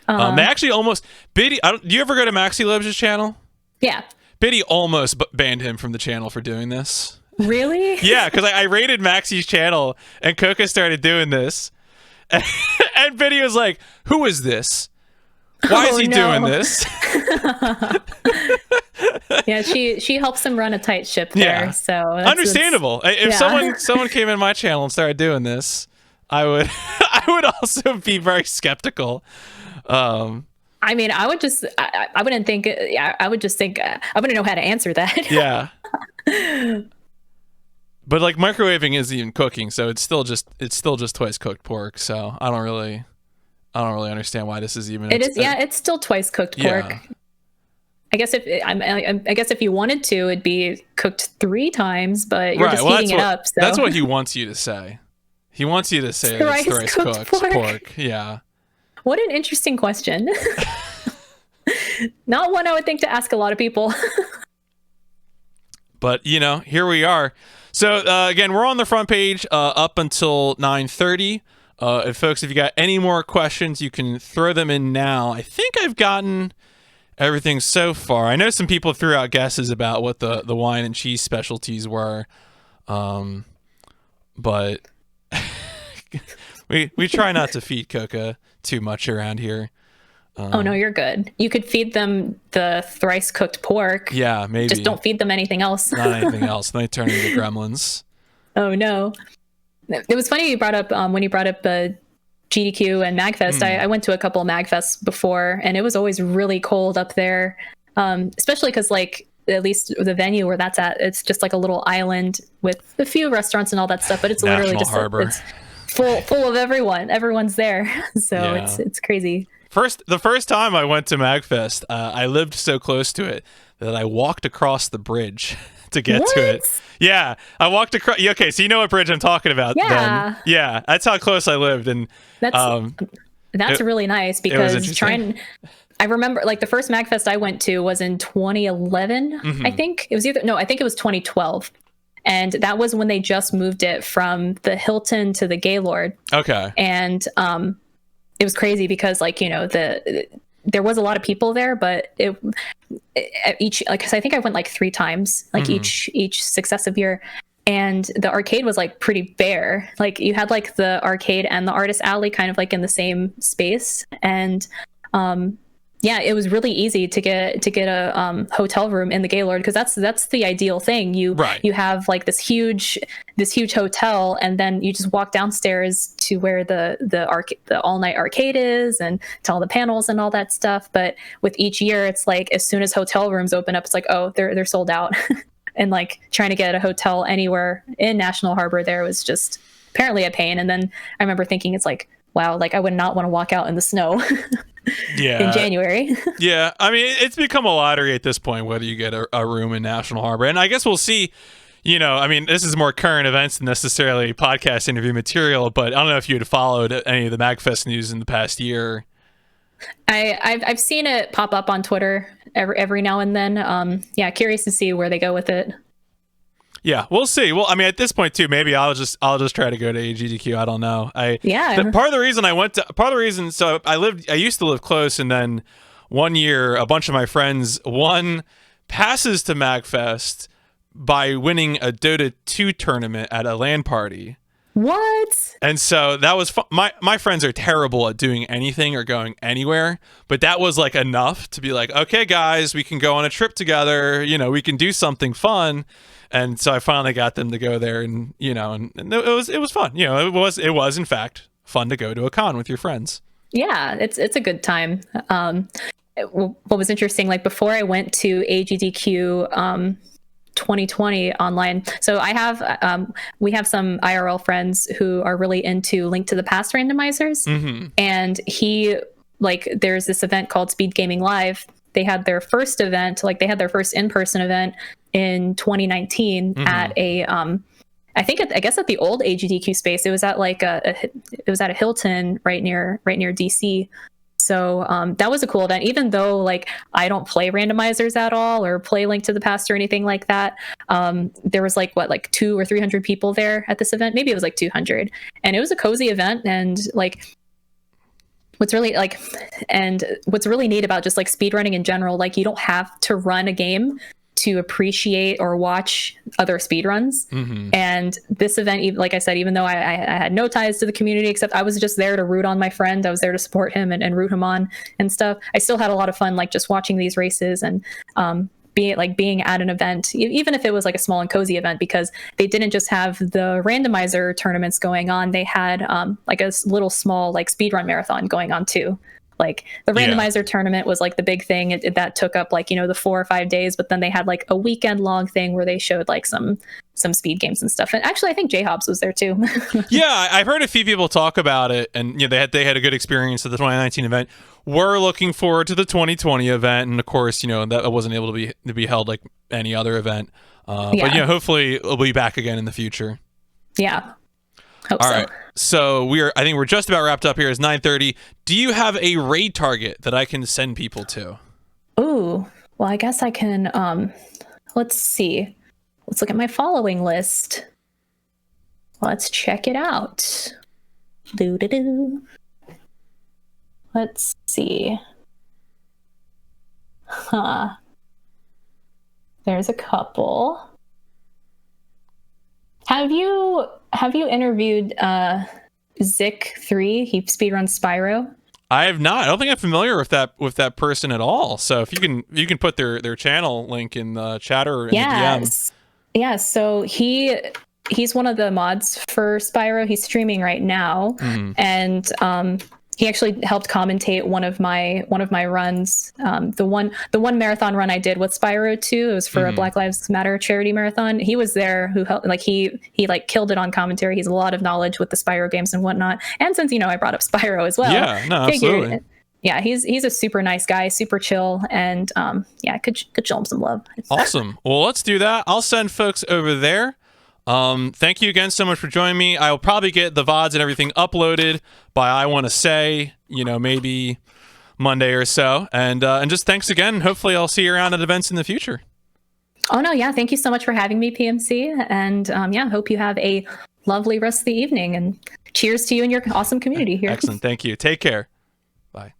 They actually almost Biddy. Do you ever go to Maxi Lobs' channel? Yeah. Biddy almost banned him from the channel for doing this. Really? Yeah, because I raided Maxi's channel and Coca started doing this, and Biddy was like, "Who is this? Why is he doing this?" Yeah, she helps him run a tight ship there. Yeah. So understandable. If someone came in my channel and started doing this, I would also be very skeptical. I mean, I would just wouldn't think. I would just think I wouldn't know how to answer that. Yeah. But like microwaving isn't even cooking, so it's still just twice cooked pork. So I don't really understand why this is even. It is. It's still twice cooked pork. Yeah. I guess if you wanted to, it'd be cooked 3 times, but you're just heating it up. So. That's what he wants you to say. He wants you to say it's thrice cooked pork. Yeah. What an interesting question. Not one I would think to ask a lot of people. But, here we are. So, again, we're on the front page up until 9:30. If you got any more questions, you can throw them in now. I think I've gotten everything so far. I know some people threw out guesses about what the wine and cheese specialties were. But we try not to feed Coca too much around here. Oh no, you're good. You could feed them the thrice cooked pork. Yeah, maybe. Just don't feed them anything else. Not anything else. They turn into gremlins. Oh no. It was funny you brought up when you brought up GDQ and MagFest. I went to a couple of MagFests before, and it was always really cold up there. Especially because at least the venue where that's at, it's just like a little island with a few restaurants and all that stuff, but it's National literally just Harbor. It's full of everyone. Everyone's there. So yeah. It's crazy. The first time I went to MagFest, I lived so close to it that I walked across the bridge to get to it. Yeah, I walked across. Okay, so you know what bridge I'm talking about. Yeah. Then. Yeah, that's how close I lived, and that's really nice because I remember the first MagFest I went to was in 2011. I think it was I think it was 2012. And that was when they just moved it from the Hilton to the Gaylord. Okay. And it was crazy because there was a lot of people there, but I think I went 3 times, each successive year. And the arcade was pretty bare. You had the arcade and the artist alley kind of in the same space. And yeah, it was really easy to get a hotel room in the Gaylord because that's the ideal thing. You have this huge hotel, and then you just walk downstairs to where the all night arcade is, and to all the panels and all that stuff. But with each year, it's as soon as hotel rooms open up, it's oh, they're sold out. And trying to get a hotel anywhere in National Harbor there was just apparently a pain. And then I remember thinking it's wow, I would not want to walk out in the snow. In January. Yeah, I mean, it's become a lottery at this point whether you get a room in National Harbor, and I guess we'll see. I mean, this is more current events than necessarily podcast interview material, but I don't know if you had followed any of the MagFest news in the past year. I've seen it pop up on Twitter every now and then. Yeah, curious to see where they go with it. Yeah, we'll see. Well, I mean, at this point too, maybe I'll just try to go to AGDQ. I don't know. Part of the reason so I used to live close, and then one year a bunch of my friends won passes to MagFest by winning a Dota 2 tournament at a LAN party. What? And so that was my friends are terrible at doing anything or going anywhere, but that was like enough to be like, okay, guys, we can go on a trip together. You know, we can do something fun. And so I finally got them to go there, and you know, and it was fun. You know, it was in fact fun to go to a con with your friends. Yeah, it's a good time. What was interesting, like before I went to AGDQ 2020 online. So I have we have some IRL friends who are really into Link to the Past randomizers, and there's this event called Speed Gaming Live. They had their first event, like they had their first in-person event in 2019 at a I guess at the old AGDQ space. It was at like it was at a Hilton right near DC. So that was a cool event, even though like I don't play randomizers at all or play Link to the Past or anything like that. There was like 200 or 300 people there at this event. Maybe it was like 200, and it was a cozy event. And like what's really neat about just like speedrunning in general, like you don't have to run a game to appreciate or watch other speedruns. And this event, like I said, even though I had no ties to the community, except I was just there to root on my friend. I was there to support him and root him on and stuff. I still had a lot of fun, like just watching these races and being at an event, even if it was like a small and cozy event, because they didn't just have the randomizer tournaments going on. They had like a little small like speedrun marathon going on too. Like the randomizer tournament was like the big thing that took up like, you know, the 4 or 5 days, but then they had like a weekend long thing where they showed like some speed games and stuff. And actually I think JHobz was there too. Yeah, I've heard a few people talk about it, and you know, they had a good experience at the 2019 event. We're looking forward to the 2020 event, and of course, you know, that wasn't able to be held like any other event. But you know, hopefully it'll be back again in the future. Yeah. Hope All so. right. So I think we're just about wrapped up here. It's 9:30. Do you have a raid target that I can send people to? Ooh, well, I guess I can, let's see. Let's look at my following list. Let's check it out. Doo-doo-doo. Let's see. There's a couple. Have you interviewed Zik3? He speedruns Spyro. I have not. I don't think I'm familiar with that person at all. So if you can put their channel link in the chat or in the DM. Yeah, so he's one of the mods for Spyro. He's streaming right now, and he actually helped commentate one of my runs. The one marathon run I did with Spyro 2. It was for a Black Lives Matter charity marathon. He was there, who helped. Like he like killed it on commentary. He has a lot of knowledge with the Spyro games and whatnot. And since, you know, I brought up Spyro as well, yeah, no, absolutely. Yeah, he's a super nice guy, super chill, and could show him some love. Awesome. Well, let's do that. I'll send folks over there. Thank you again so much for joining me. I'll probably get the VODs and everything uploaded by, I want to say, you know, maybe Monday or so. And just thanks again. Hopefully I'll see you around at events in the future. Oh, no. Yeah. Thank you so much for having me, PMC. And hope you have a lovely rest of the evening, and cheers to you and your awesome community here. Excellent. Thank you. Take care. Bye.